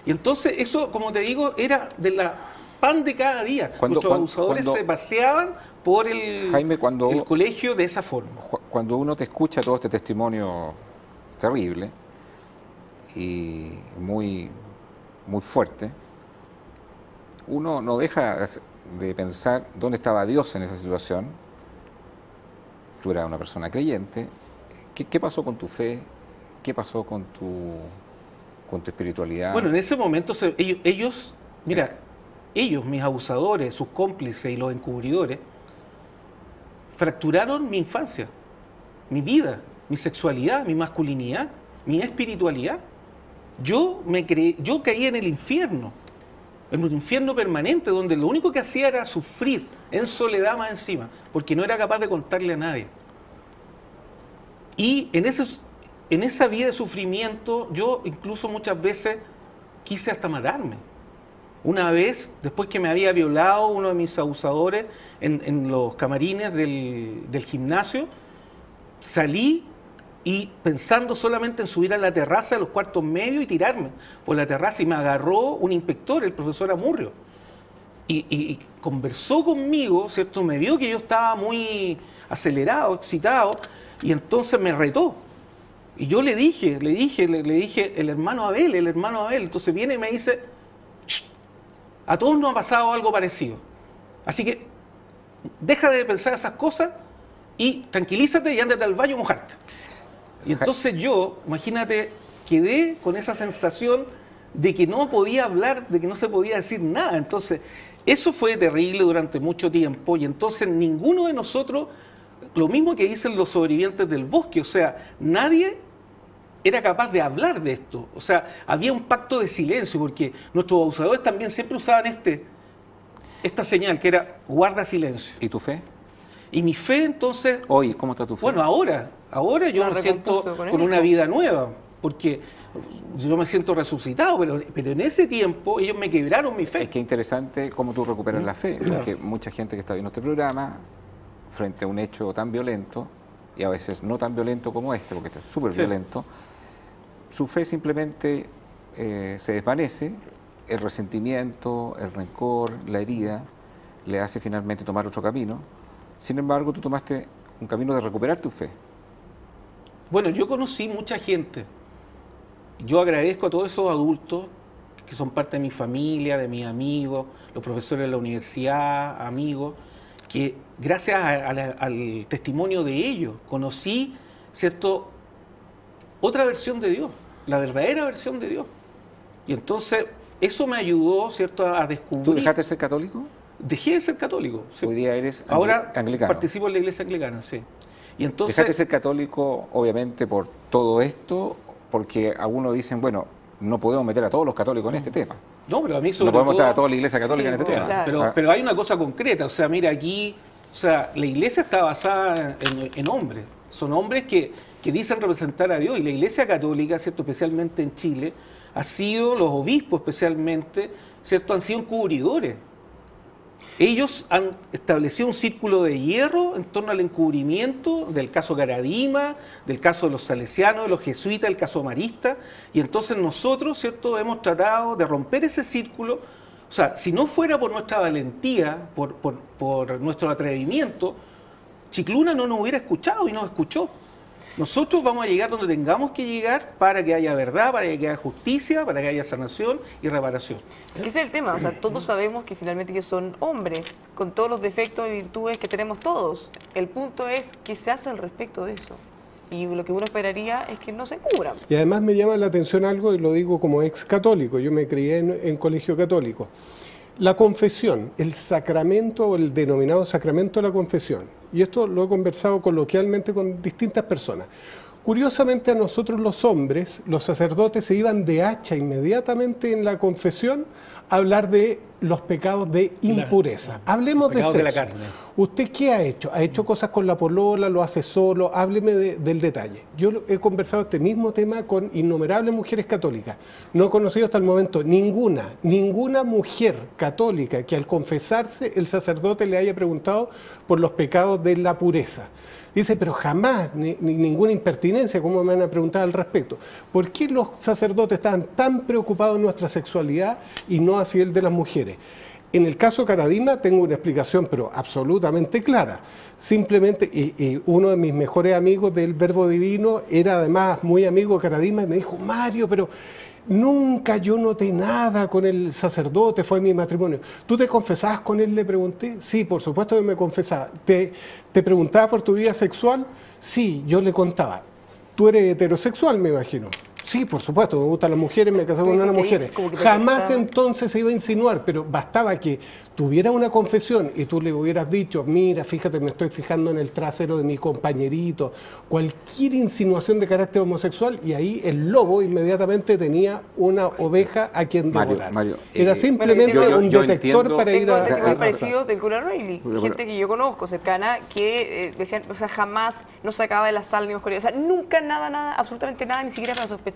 S4: Y entonces eso, como te digo, era de la pan de cada día. Nuestros abusadores se paseaban por el colegio de esa forma.
S1: Cuando uno te escucha todo este testimonio terrible y muy, muy fuerte, uno no deja de pensar dónde estaba Dios en esa situación. Tú eras una persona creyente. ¿Qué pasó con tu fe? ¿Qué pasó con tu espiritualidad?
S4: Bueno, en ese momento ellos, mis abusadores, sus cómplices y los encubridores, fracturaron mi infancia, mi vida, mi sexualidad, mi masculinidad, mi espiritualidad. Yo caí en el infierno, en un infierno permanente, donde lo único que hacía era sufrir, en soledad más encima, porque no era capaz de contarle a nadie. Y en esa vida de sufrimiento, yo incluso muchas veces quise hasta matarme. Una vez, después que me había violado uno de mis abusadores en los camarines del gimnasio, salí y pensando solamente en subir a la terraza de los cuartos medios y tirarme por la terraza, y me agarró un inspector, el profesor Amurrio, y conversó conmigo, ¿cierto? Me vio que yo estaba muy acelerado, excitado, y entonces me retó. Y yo le dije, el hermano Abel, entonces viene y me dice, a todos nos ha pasado algo parecido. Así que deja de pensar esas cosas y tranquilízate y ándate al baño a mojarte. Y entonces yo, imagínate, quedé con esa sensación de que no podía hablar, de que no se podía decir nada. Entonces, eso fue terrible durante mucho tiempo, y entonces ninguno de nosotros, lo mismo que dicen los sobrevivientes del bosque, o sea, nadie era capaz de hablar de esto. O sea, había un pacto de silencio, porque nuestros abusadores también siempre usaban esta señal, que era guarda silencio.
S1: ¿Y tu fe?
S4: Y mi fe, entonces...
S1: Hoy, ¿cómo está tu fe?
S4: Bueno, ahora yo me siento con una vida nueva, porque yo me siento resucitado, pero en ese tiempo ellos me quebraron mi fe.
S1: Es que interesante cómo tú recuperas la fe, porque mucha gente que está viendo este programa, frente a un hecho tan violento, y a veces no tan violento como este, porque este es súper violento, su fe simplemente se desvanece, el resentimiento, el rencor, la herida, le hace finalmente tomar otro camino. Sin embargo, tú tomaste un camino de recuperar tu fe.
S4: Bueno, yo conocí mucha gente. Yo agradezco a todos esos adultos que son parte de mi familia, de mis amigos, los profesores de la universidad, amigos, que gracias al testimonio de ellos conocí, ¿cierto?, otra versión de Dios, la verdadera versión de Dios. Y entonces eso me ayudó, ¿cierto?, a descubrir...
S1: ¿Tú dejaste de ser católico?
S4: Dejé de ser católico. Sí.
S1: Hoy día eres
S4: Ahora
S1: anglicano.
S4: Participo en la iglesia anglicana, sí. Y entonces...
S1: ¿Dejaste de ser católico, obviamente, por todo esto? Porque algunos dicen, bueno, no podemos meter a todos los católicos en este tema.
S4: No, pero a mí sobre
S1: no podemos
S4: todo...
S1: estar a toda la iglesia católica en este tema.
S3: Claro.
S4: Pero hay una cosa concreta, o sea, mira, aquí, o sea, la iglesia está basada en hombres. Son hombres que dicen representar a Dios, y la iglesia católica, ¿cierto?, especialmente en Chile, ha sido, los obispos especialmente, ¿cierto? Han sido encubridores. Ellos han establecido un círculo de hierro en torno al encubrimiento del caso Caradima, del caso de los salesianos, de los jesuitas, del caso marista, y entonces nosotros, ¿cierto?, hemos tratado de romper ese círculo. O sea, si no fuera por nuestra valentía, por nuestro atrevimiento, Chicluna no nos hubiera escuchado y nos escuchó. Nosotros vamos a llegar donde tengamos que llegar para que haya verdad, para que haya justicia, para que haya sanación y reparación.
S3: Ese es el tema, o sea, todos sabemos que finalmente que son hombres, con todos los defectos y virtudes que tenemos todos. El punto es qué se hace al respecto de eso. Y lo que uno esperaría es que no se cubran.
S2: Y además me llama la atención algo, y lo digo como ex católico, yo me crié en colegio católico. La confesión, el sacramento o el denominado sacramento de la confesión, y esto lo he conversado coloquialmente con distintas personas. Curiosamente a nosotros los hombres, los sacerdotes se iban de hacha inmediatamente en la confesión a hablar de los pecados de impureza. Hablemos de sexo.
S4: De la carne.
S2: ¿Usted qué ha hecho? ¿Ha hecho cosas con la polola? ¿Lo hace solo? Hábleme del detalle. Yo he conversado este mismo tema con innumerables mujeres católicas. No he conocido hasta el momento ninguna mujer católica que al confesarse el sacerdote le haya preguntado por los pecados de la pureza. Dice, pero jamás, ninguna impertinencia, como me van a preguntar al respecto. ¿Por qué los sacerdotes estaban tan preocupados en nuestra sexualidad y no así el de las mujeres? En el caso Caradima tengo una explicación, pero absolutamente clara. Simplemente, y uno de mis mejores amigos del Verbo Divino era además muy amigo de Caradima y me dijo, Mario, pero nunca yo noté nada con el sacerdote, fue mi matrimonio. ¿Tú te confesabas con él? Le pregunté. Sí, por supuesto que me confesaba. ¿Te preguntaba por tu vida sexual? Sí, yo le contaba. ¿Tú eres heterosexual, me imagino? Sí, por supuesto, me gustan las mujeres, me casé con una mujer. Jamás entonces se iba a insinuar, pero bastaba que tuviera una confesión y tú le hubieras dicho, mira, fíjate, me estoy fijando en el trasero de mi compañerito, cualquier insinuación de carácter homosexual, y ahí el lobo inmediatamente tenía una oveja a quien devorar.
S1: Mario,
S2: era simplemente un detector para ir a...
S3: Tengo parecidos del cura Reilly, gente que yo conozco, cercana, que decían, o sea, jamás no sacaba de la sal ni oscuridad, o sea, nunca nada, absolutamente nada, ni siquiera para sospechar.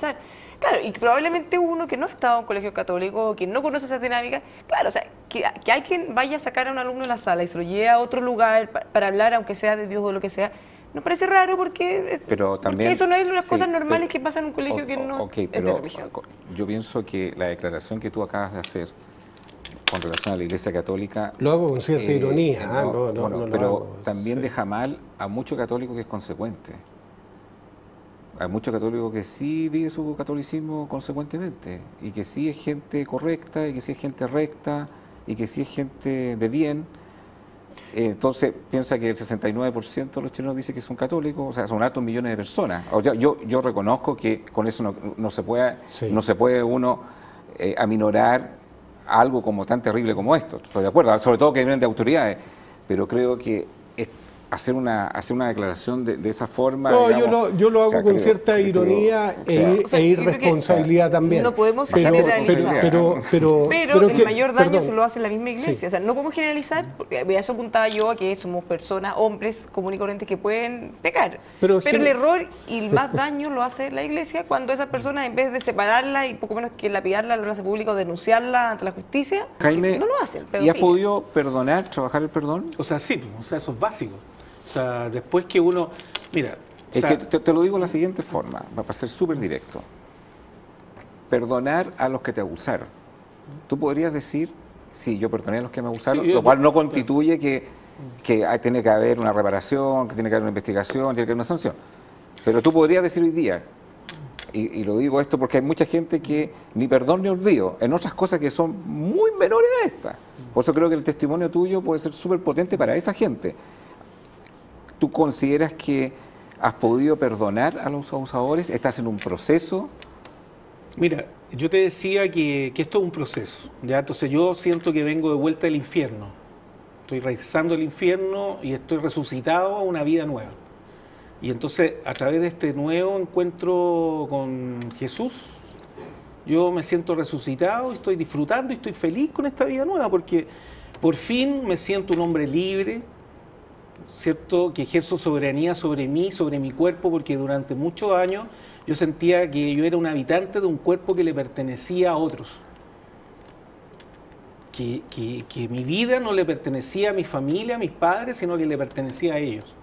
S3: Claro, y probablemente uno que no ha estado en colegio católico, que no conoce esas dinámicas, claro, o sea, que alguien vaya a sacar a un alumno de la sala y se lo lleve a otro lugar para hablar, aunque sea de Dios o lo que sea, nos parece raro porque eso no es las cosas normales que pasan en un colegio que no es de religión.
S1: Yo pienso que la declaración que tú acabas de hacer con relación a la Iglesia Católica...
S2: Lo hago con cierta ironía.
S1: Pero también deja mal a mucho católico que es consecuente. Hay muchos católicos que sí vive su catolicismo consecuentemente y que sí es gente correcta y que sí es gente recta y que sí es gente de bien. Entonces piensa que el 69% de los chilenos dice que son católicos, o sea, son altos millones de personas. O sea, yo reconozco que con eso no se puede uno aminorar algo como tan terrible como esto. Estoy de acuerdo, sobre todo que vienen de autoridades, pero creo que hacer una declaración de esa forma...
S2: No, digamos, yo lo hago con cierta ironía e irresponsabilidad también.
S3: No podemos generalizar. Pero el mayor daño se lo hace la misma iglesia. Sí. O sea, no podemos generalizar, porque a eso apuntaba yo a que somos personas, hombres comunes y corrientes que pueden pecar. Pero el error y el más daño lo hace la iglesia cuando esas personas, en vez de separarla y poco menos que lapidarla en la plaza pública o denunciarla ante la justicia,
S1: Jaime,
S3: no lo hacen.
S1: ¿Y has podido perdonar, trabajar el perdón?
S4: O sea, sí, o sea, eso es básico. O sea, después que uno... Mira...
S1: Es que te lo digo de la siguiente forma, para ser súper directo. Perdonar a los que te abusaron. Tú podrías decir, sí, yo perdoné a los que me abusaron, lo cual no constituye que tiene que haber una reparación, que tiene que haber una investigación, tiene que haber una sanción. Pero tú podrías decir hoy día, y lo digo esto porque hay mucha gente que ni perdón ni olvido, en otras cosas que son muy menores a esta. Por eso creo que el testimonio tuyo puede ser súper potente para esa gente. ¿Tú consideras que has podido perdonar a los abusadores? ¿Estás en un proceso?
S4: Mira, yo te decía que esto es un proceso, ¿ya? Entonces yo siento que vengo de vuelta del infierno. Estoy regresando del infierno y estoy resucitado a una vida nueva. Y entonces, a través de este nuevo encuentro con Jesús, yo me siento resucitado, estoy disfrutando y estoy feliz con esta vida nueva, porque por fin me siento un hombre libre, ¿cierto?, que ejerzo soberanía sobre mí, sobre mi cuerpo, porque durante muchos años yo sentía que yo era un habitante de un cuerpo que le pertenecía a otros. Que mi vida no le pertenecía a mi familia, a mis padres, sino que le pertenecía a ellos.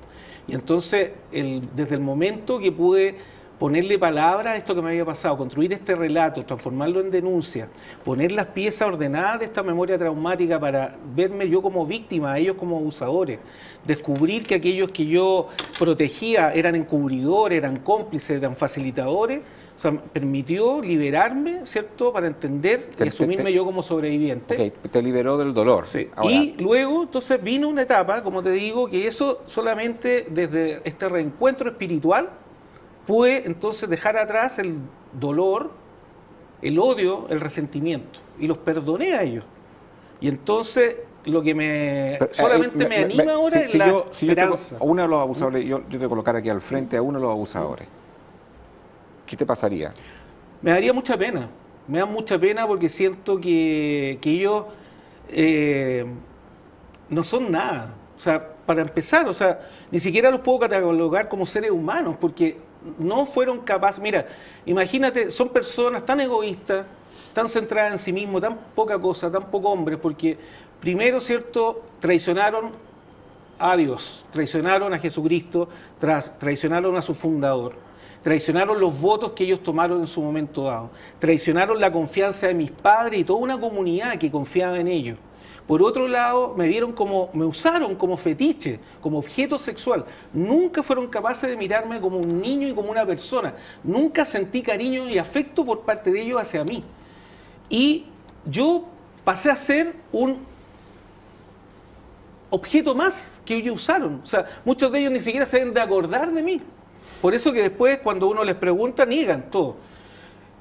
S4: Y entonces, desde el momento que pude ponerle palabra a esto que me había pasado, construir este relato, transformarlo en denuncia, poner las piezas ordenadas de esta memoria traumática para verme yo como víctima, a ellos como abusadores, descubrir que aquellos que yo protegía eran encubridores, eran cómplices, eran facilitadores, o sea, permitió liberarme, ¿cierto?, para entender y asumirme yo como sobreviviente.
S1: Ok, te liberó del dolor.
S4: Sí.
S1: Ahora,
S4: Y luego, entonces, vino una etapa, como te digo, que eso solamente desde este reencuentro espiritual pude entonces dejar atrás el dolor, el odio, el resentimiento. Y los perdoné a ellos. Y entonces, lo que solamente me anima ahora es la esperanza.
S1: A uno de los abusadores, yo te colocar aquí al frente a uno de los abusadores, ¿qué te pasaría?
S4: Me daría mucha pena. Me da mucha pena porque siento que ellos no son nada. O sea, para empezar, o sea, ni siquiera los puedo catalogar como seres humanos porque no fueron capaces. Mira, imagínate, son personas tan egoístas, tan centradas en sí mismos, tan poca cosa, tan poco hombres, porque primero, ¿cierto?, traicionaron a Dios, traicionaron a Jesucristo, traicionaron a su fundador. Traicionaron los votos que ellos tomaron en su momento dado. Traicionaron la confianza de mis padres y toda una comunidad que confiaba en ellos. Por otro lado, me usaron como fetiche, como objeto sexual. Nunca fueron capaces de mirarme como un niño y como una persona. Nunca sentí cariño y afecto por parte de ellos hacia mí. Y yo pasé a ser un objeto más que ellos usaron. O sea, muchos de ellos ni siquiera se deben de acordar de mí. Por eso que después, cuando uno les pregunta, niegan todo.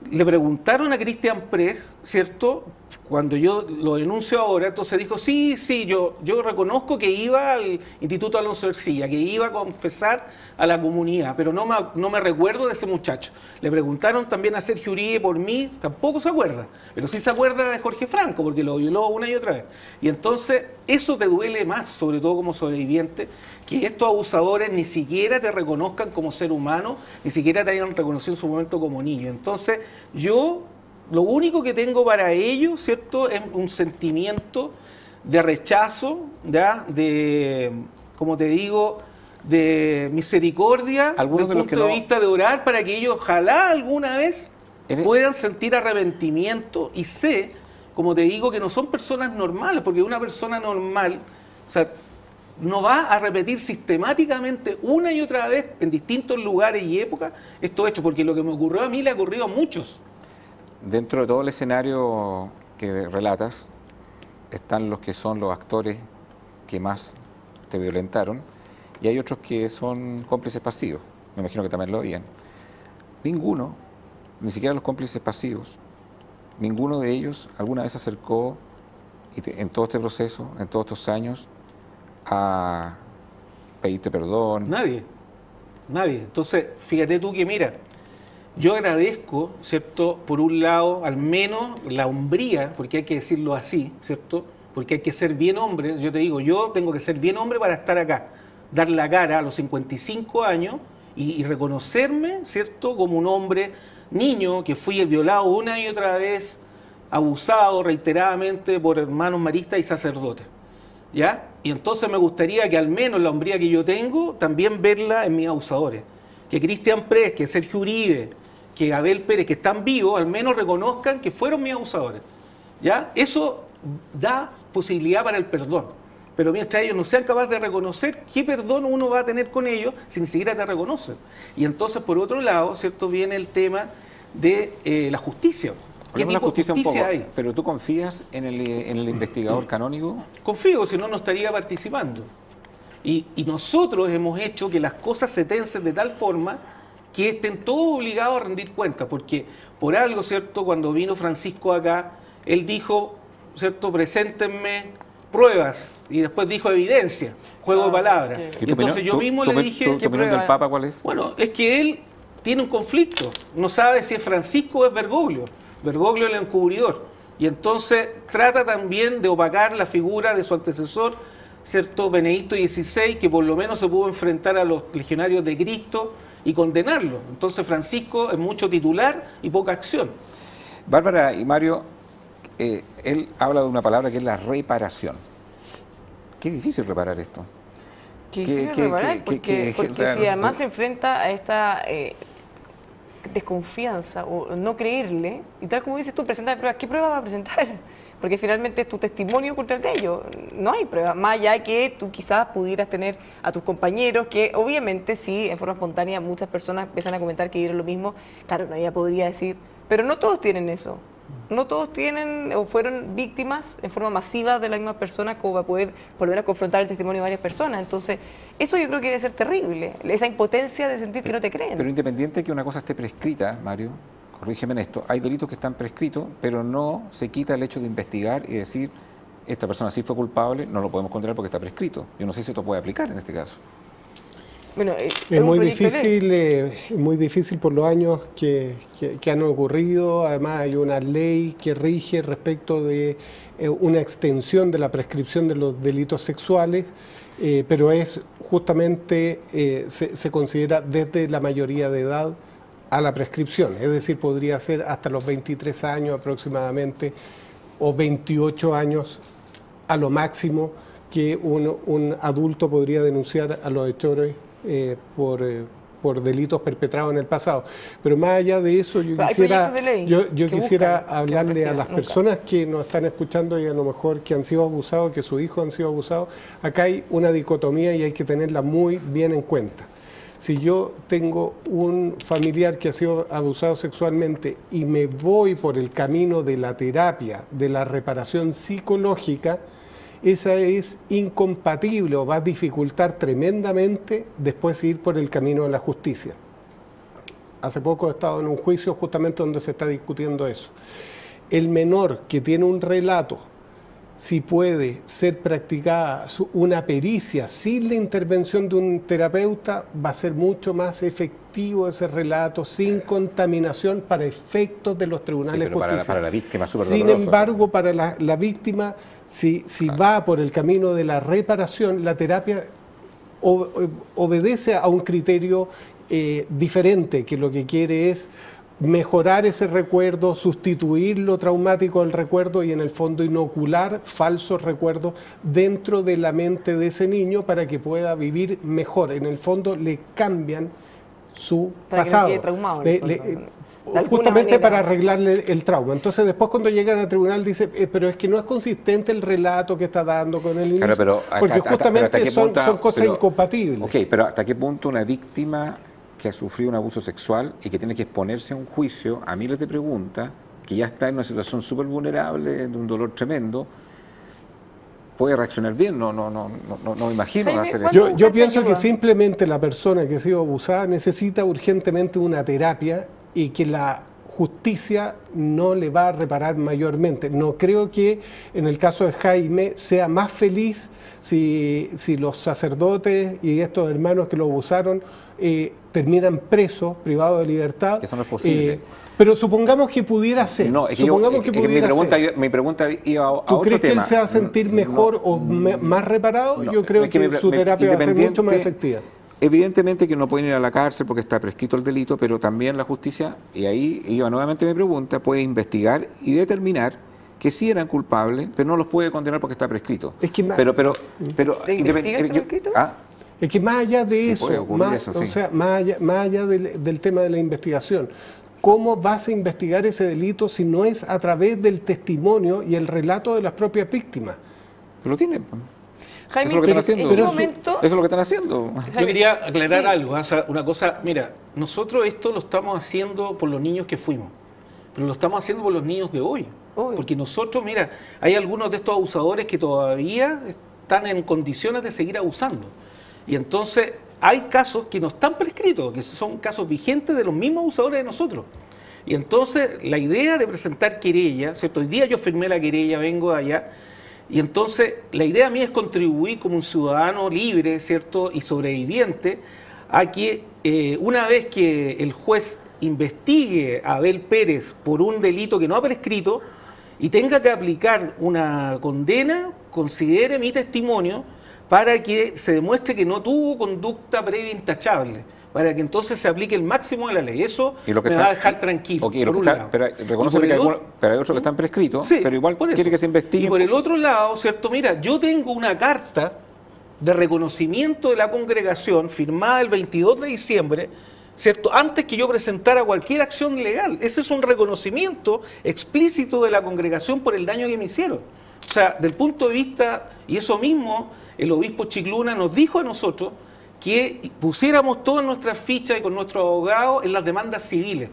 S4: Le preguntaron a Cristian Prez, ¿cierto?, cuando yo lo denuncio ahora, entonces dijo, sí, yo reconozco que iba al Instituto Alonso Ercilla, que iba a confesar a la comunidad, pero no me recuerdo de ese muchacho. Le preguntaron también a Sergio Uribe por mí, tampoco se acuerda, pero sí se acuerda de Jorge Franco, porque lo violó una y otra vez. Y entonces, eso te duele más, sobre todo como sobreviviente, que estos abusadores ni siquiera te reconozcan como ser humano, ni siquiera te hayan reconocido en su momento como niño. Entonces, yo lo único que tengo para ellos, ¿cierto?, es un sentimiento de rechazo, ¿ya?, de, como te digo, de misericordia, desde el punto de vista de orar para que ellos ojalá alguna vez puedan sentir arrepentimiento y sé, como te digo, que no son personas normales, porque una persona normal, o sea, no va a repetir sistemáticamente una y otra vez en distintos lugares y épocas esto hecho, porque lo que me ocurrió a mí le ha ocurrido a muchos.
S1: Dentro de todo el escenario que relatas, están los que son los actores que más te violentaron y hay otros que son cómplices pasivos. Me imagino que también lo habían. Ninguno, ni siquiera los cómplices pasivos, ninguno de ellos alguna vez se acercó en todo este proceso, en todos estos años, a pedirte perdón.
S4: Nadie. Entonces, fíjate tú que mira, yo agradezco, ¿cierto?, por un lado, al menos la hombría, porque hay que decirlo así, ¿cierto?, porque hay que ser bien hombre. Yo te digo, yo tengo que ser bien hombre para estar acá, dar la cara a los 55 años y reconocerme, ¿cierto?, como un hombre niño que fui violado una y otra vez, abusado reiteradamente por hermanos maristas y sacerdotes, ¿ya? Y entonces me gustaría que al menos la hombría que yo tengo, también verla en mis abusadores. Que Cristian Prez, que Sergio Uribe, que Abel Pérez, que están vivos, al menos reconozcan que fueron mis abusadores, ¿ya? Eso da posibilidad para el perdón. Pero mientras ellos no sean capaces de reconocer, ¿qué perdón uno va a tener con ellos si ni siquiera te reconocen? Y entonces, por otro lado, ¿cierto?, viene el tema de la justicia. ¿Qué tipo de justicia hay?
S1: ¿Pero tú confías en el investigador canónigo?
S4: Confío, si no, no estaría participando. Y nosotros hemos hecho que las cosas se tensen de tal forma que estén todos obligados a rendir cuentas, porque por algo, ¿cierto?, cuando vino Francisco acá, él dijo, ¿cierto?, preséntenme pruebas, y después dijo evidencia, juego de palabras.
S1: ¿Y
S4: y entonces yo mismo le dije...
S1: ¿Tu opinión del Papa cuál es?
S4: Bueno, es que él tiene un conflicto, no sabe si es Francisco o es Bergoglio. Bergoglio es el encubridor, y entonces trata también de opacar la figura de su antecesor, ¿cierto? Benedicto XVI, que por lo menos se pudo enfrentar a los legionarios de Cristo y condenarlo. Entonces Francisco es mucho titular y poca acción.
S1: Bárbara y Mario, él habla de una palabra que es la reparación. Qué difícil reparar esto.
S3: Porque si además se enfrenta a esta desconfianza o no creerle, y tal como dices tú, presentar pruebas, ¿qué pruebas va a presentar? Porque finalmente es tu testimonio contra el de ellos. No hay pruebas, más allá que tú quizás pudieras tener a tus compañeros, que obviamente sí, en forma espontánea muchas personas empiezan a comentar que vieron lo mismo. Claro, nadie podría decir, pero no todos tienen eso. No todos tienen o fueron víctimas en forma masiva de la misma persona como para poder volver a confrontar el testimonio de varias personas. Entonces, eso yo creo que debe ser terrible, esa impotencia de sentir que no te creen.
S1: Pero independiente de que una cosa esté prescrita, Mario, corrígeme en esto, hay delitos que están prescritos, pero no se quita el hecho de investigar y decir, esta persona sí fue culpable, no lo podemos condenar porque está prescrito. Yo no sé si esto puede aplicar en este caso.
S3: Bueno,
S2: es muy difícil por los años que han ocurrido. Además hay una ley que rige respecto de una extensión de la prescripción de los delitos sexuales, pero es justamente, se considera desde la mayoría de edad a la prescripción, es decir, podría ser hasta los 23 años aproximadamente o 28 años a lo máximo que un adulto podría denunciar a los hechores por delitos perpetrados en el pasado. Pero más allá de eso, yo quisiera hablarle a las personas que nos están escuchando y a lo mejor que han sido abusados, que sus hijos han sido abusados. Acá hay una dicotomía y hay que tenerla muy bien en cuenta. Si yo tengo un familiar que ha sido abusado sexualmente y me voy por el camino de la terapia, de la reparación psicológica, esa es incompatible o va a dificultar tremendamente después ir por el camino de la justicia. Hace poco he estado en un juicio justamente donde se está discutiendo eso. El menor que tiene un relato, si puede ser practicada una pericia sin la intervención de un terapeuta, va a ser mucho más efectivo ese relato, sin contaminación para efectos de los tribunales de justicia.
S1: Para la víctima, súper
S2: Sin
S1: doloroso.
S2: embargo, para la víctima, si va por el camino de la reparación, la terapia obedece a un criterio diferente, que lo que quiere es mejorar ese recuerdo, sustituir lo traumático del recuerdo y en el fondo inocular falsos recuerdos dentro de la mente de ese niño para que pueda vivir mejor. En el fondo le cambian su pasado.
S3: Que no quede traumado,
S2: justamente para arreglarle el trauma. Entonces después cuando llegan al tribunal dice, pero es que no es consistente el relato que está dando con el inicio,
S1: claro,
S2: porque justamente son cosas incompatibles.
S1: Ok, pero ¿hasta qué punto una víctima que ha sufrido un abuso sexual y que tiene que exponerse a un juicio a miles de preguntas, que ya está en una situación súper vulnerable, de un dolor tremendo, puede reaccionar bien? No me imagino
S3: Jaime,
S1: hacer eso.
S2: Yo pienso que simplemente la persona que ha sido abusada necesita urgentemente una terapia y que la justicia no le va a reparar mayormente. No creo que en el caso de Jaime sea más feliz si los sacerdotes y estos hermanos que lo abusaron terminan presos, privados de libertad.
S1: Que eso no es posible.
S2: Pero supongamos que pudiera ser.
S1: No, es que, mi pregunta iba a otro tema.
S2: ¿Tú crees que él se va a sentir mejor o más reparado?
S1: No,
S2: yo creo que su terapia va a ser mucho más efectiva.
S1: Evidentemente que no pueden ir a la cárcel porque está prescrito el delito, pero también la justicia, y ahí iba nuevamente mi pregunta, puede investigar y determinar que sí eran culpables, pero no los puede condenar porque está prescrito.
S2: Es que es que más allá de eso, o sea, más allá del tema de la investigación, ¿cómo vas a investigar ese delito si no es a través del testimonio y el relato de las propias víctimas?
S1: Pero lo tienen.
S3: Jaime,
S1: eso es lo que están haciendo.
S3: Eso
S1: es lo que están haciendo.
S4: Yo quería aclarar algo, una cosa. Mira, nosotros esto lo estamos haciendo por los niños que fuimos, pero lo estamos haciendo por los niños de hoy. Porque nosotros, mira, hay algunos de estos abusadores que todavía están en condiciones de seguir abusando. Y entonces hay casos que no están prescritos, que son casos vigentes de los mismos abusadores de nosotros. Y entonces la idea de presentar querella, ¿cierto? Hoy día yo firmé la querella, vengo de allá. Y entonces la idea mía es contribuir como un ciudadano libre, ¿cierto? Y sobreviviente a que una vez que el juez investigue a Abel Pérez por un delito que no ha prescrito y tenga que aplicar una condena, considere mi testimonio para que se demuestre que no tuvo conducta previa intachable, para que entonces se aplique el máximo de la ley. Eso me va a dejar tranquilo.
S1: Okay, pero reconoce que pero hay otros que están prescritos,
S4: sí,
S1: pero igual quiere que se investigue.
S4: Y por el otro lado, ¿cierto? Mira, yo tengo una carta de reconocimiento de la congregación firmada el 22 de diciembre, ¿cierto? Antes que yo presentara cualquier acción legal. Ese es un reconocimiento explícito de la congregación por el daño que me hicieron. O sea, del punto de vista, y eso mismo, el obispo Chicluna nos dijo a nosotros que pusiéramos todas nuestras fichas y con nuestros abogados en las demandas civiles.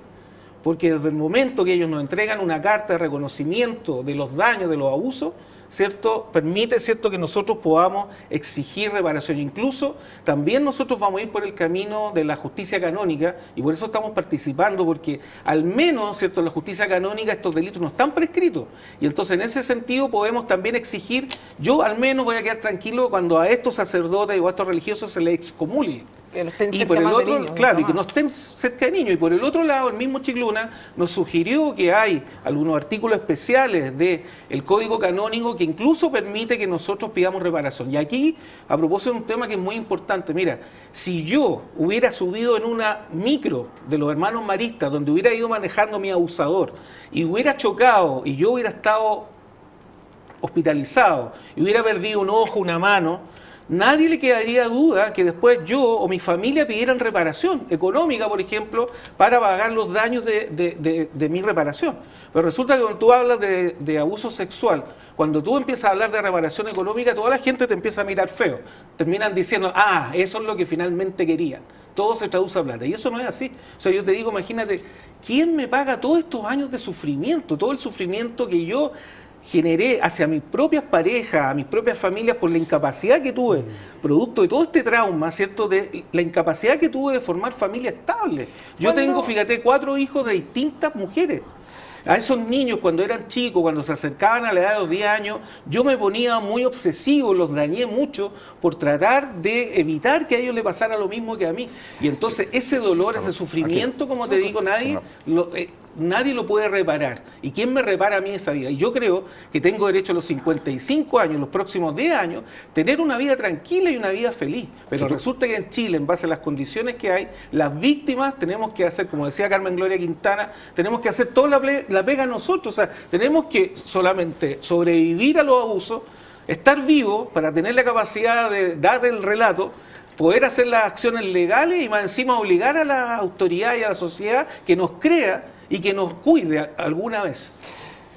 S4: Porque desde el momento que ellos nos entregan una carta de reconocimiento de los daños, de los abusos, ¿cierto? Permite, ¿cierto?, que nosotros podamos exigir reparación. Incluso también nosotros vamos a ir por el camino de la justicia canónica y por eso estamos participando, porque al menos, ¿cierto?, en la justicia canónica estos delitos no están prescritos. Y entonces en ese sentido podemos también exigir, yo al menos voy a quedar tranquilo cuando a estos sacerdotes o a estos religiosos se les excomulgue.
S3: Que no estén
S4: Y
S3: cerca
S4: por el
S3: más de
S4: otro,
S3: niños,
S4: claro, y
S3: nunca
S4: que no
S3: más.
S4: estén cerca de niños. Y por el otro lado, el mismo Chicluna nos sugirió que hay algunos artículos especiales del Código Canónico que incluso permite que nosotros pidamos reparación. Y aquí, a propósito de un tema que es muy importante, mira, si yo hubiera subido en una micro de los hermanos maristas, donde hubiera ido manejando mi abusador, y hubiera chocado, y yo hubiera estado hospitalizado, y hubiera perdido un ojo, una mano, nadie le quedaría duda que después yo o mi familia pidieran reparación económica, por ejemplo, para pagar los daños de mi reparación. Pero resulta que cuando tú hablas de abuso sexual, cuando tú empiezas a hablar de reparación económica, toda la gente te empieza a mirar feo. Terminan diciendo, eso es lo que finalmente querían. Todo se traduce a plata. Y eso no es así. O sea, yo te digo, imagínate, ¿quién me paga todos estos años de sufrimiento? Todo el sufrimiento que yo generé hacia mis propias parejas, a mis propias familias, por la incapacidad que tuve, producto de todo este trauma, ¿cierto? De la incapacidad que tuve de formar familia estable. Yo tengo, fíjate, 4 hijos de distintas mujeres. A esos niños, cuando eran chicos, cuando se acercaban a la edad de los 10 años, yo me ponía muy obsesivo, los dañé mucho por tratar de evitar que a ellos le pasara lo mismo que a mí. Y entonces ese dolor, ese sufrimiento, como te digo, nadie lo puede reparar. ¿Y quién me repara a mí esa vida? Y yo creo que tengo derecho a los 55 años, los próximos 10 años, tener una vida tranquila y una vida feliz. Pero resulta que en Chile, en base a las condiciones que hay, las víctimas tenemos que hacer, como decía Carmen Gloria Quintana, tenemos que hacer toda la pega nosotros. O sea, tenemos que solamente sobrevivir a los abusos, estar vivos para tener la capacidad de dar el relato, poder hacer las acciones legales y más encima obligar a la autoridad y a la sociedad que nos crea y que nos cuide alguna vez.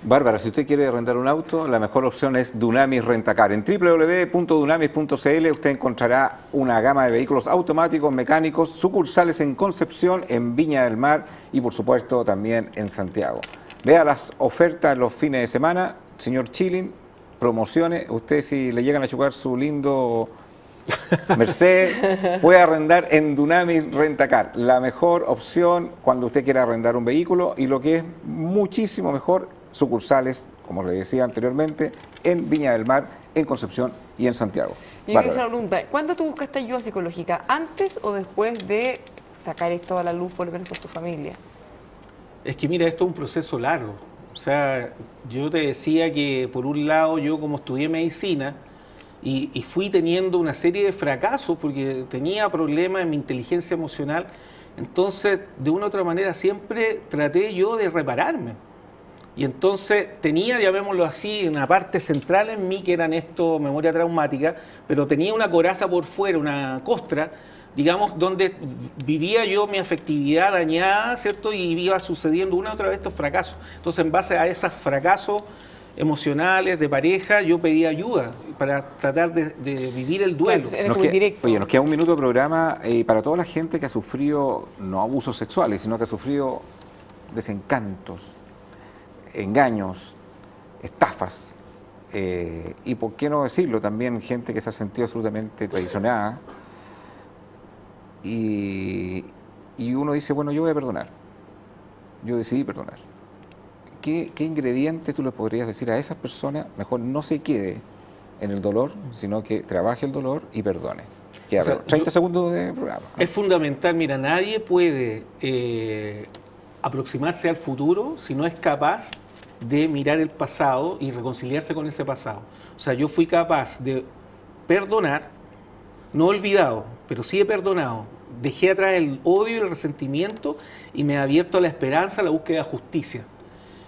S1: Bárbara, si usted quiere arrendar un auto, la mejor opción es Dunamis Rentacar. En www.dunamis.cl usted encontrará una gama de vehículos automáticos, mecánicos, sucursales en Concepción, en Viña del Mar y por supuesto también en Santiago. Vea las ofertas los fines de semana, señor Chilling, promociones. Usted, si le llegan a chocar su lindo Mercedes, puede arrendar en Dunamis Rentacar, la mejor opción cuando usted quiera arrendar un vehículo, y lo que es muchísimo mejor, sucursales, como le decía anteriormente, en Viña del Mar, en Concepción y en Santiago.
S3: Y yo quiero hacer una pregunta, ¿cuándo tú buscaste ayuda psicológica? ¿Antes o después de sacar esto a la luz por lo menos por tu familia?
S4: Es que mira, esto es un proceso largo. O sea, yo te decía que por un lado yo como estudié medicina y fui teniendo una serie de fracasos porque tenía problemas en mi inteligencia emocional, entonces de una u otra manera siempre traté yo de repararme. Y entonces tenía, llamémoslo así, una parte central en mí que eran esto, memoria traumática, pero tenía una coraza por fuera, una costra, digamos, donde vivía yo mi afectividad dañada, ¿cierto? Y iba sucediendo una y otra vez estos fracasos. Entonces, en base a esos fracasos emocionales, de pareja, yo pedí ayuda para tratar de vivir el duelo.
S1: Oye, nos queda un minuto de programa para toda la gente que ha sufrido, no abusos sexuales, sino que ha sufrido desencantos, engaños, estafas, y por qué no decirlo, también gente que se ha sentido absolutamente traicionada. Y uno dice, bueno, yo voy a perdonar. Yo decidí perdonar. ¿Qué ingredientes tú le podrías decir a esas personas? Mejor no se quede en el dolor, sino que trabaje el dolor y perdone. Queda, o sea, 30 segundos de programa.
S4: Es fundamental, mira, nadie puede aproximarse al futuro si no es capaz de mirar el pasado y reconciliarse con ese pasado. O sea, yo fui capaz de perdonar, no he olvidado, pero sí he perdonado. Dejé atrás el odio y el resentimiento y me he abierto a la esperanza, a la búsqueda de justicia.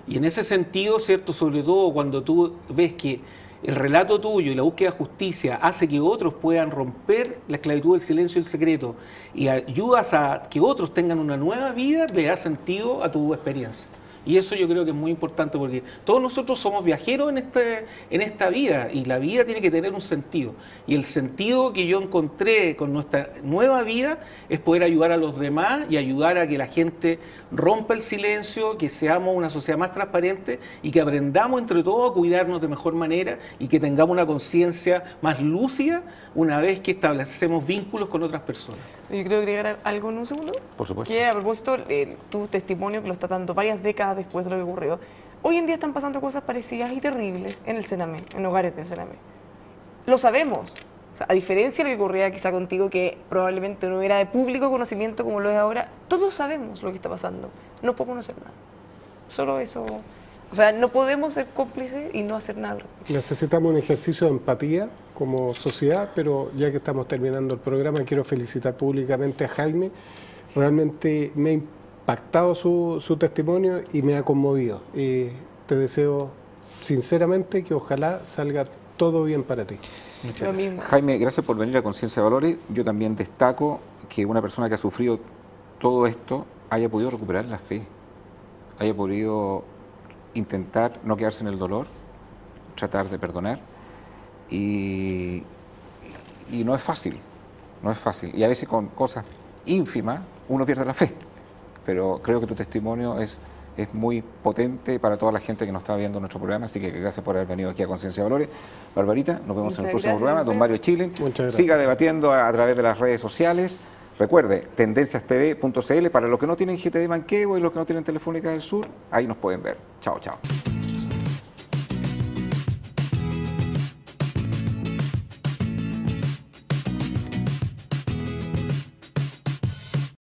S4: Y en ese sentido, ¿cierto? Sobre todo cuando tú ves que el relato tuyo y la búsqueda de justicia hace que otros puedan romper la esclavitud del silencio y el secreto y ayudas a que otros tengan una nueva vida, le da sentido a tu experiencia. Y eso yo creo que es muy importante porque todos nosotros somos viajeros en esta vida y la vida tiene que tener un sentido. Y el sentido que yo encontré con nuestra nueva vida es poder ayudar a los demás y ayudar a que la gente rompa el silencio, que seamos una sociedad más transparente y que aprendamos entre todos a cuidarnos de mejor manera y que tengamos una conciencia más lúcida una vez que establecemos vínculos con otras personas.
S3: Yo creo agregar algo en un segundo.
S1: Por supuesto.
S3: Que a propósito, tu testimonio que lo está dando varias décadas después de lo que ocurrió, hoy en día están pasando cosas parecidas y terribles en el Sename, en hogares del Sename. Lo sabemos. O sea, a diferencia de lo que ocurría quizá contigo, que probablemente no era de público conocimiento como lo es ahora, todos sabemos lo que está pasando. No podemos hacer nada. Solo eso. O sea, no podemos ser cómplices y no hacer nada.
S2: Necesitamos un ejercicio de empatía como sociedad, pero ya que estamos terminando el programa, quiero felicitar públicamente a Jaime. Realmente me ha impactado su testimonio y me ha conmovido. Te deseo sinceramente que ojalá salga todo bien para ti.
S3: Lo mismo.
S1: Jaime, gracias por venir a Conciencia de Valores. Yo también destaco que una persona que ha sufrido todo esto haya podido recuperar la fe, haya podido intentar no quedarse en el dolor, tratar de perdonar y no es fácil, no es fácil. Y a veces con cosas ínfimas uno pierde la fe, pero creo que tu testimonio es muy potente para toda la gente que nos está viendo nuestro programa, así que gracias por haber venido aquí a Conciencia de Valores. Barbarita, nos vemos en el próximo programa. Don Mario Chile, siga debatiendo a través de las redes sociales. Recuerde, tendenciastv.cl para los que no tienen GTD Manquehue y los que no tienen Telefónica del Sur, ahí nos pueden ver. Chao, chao.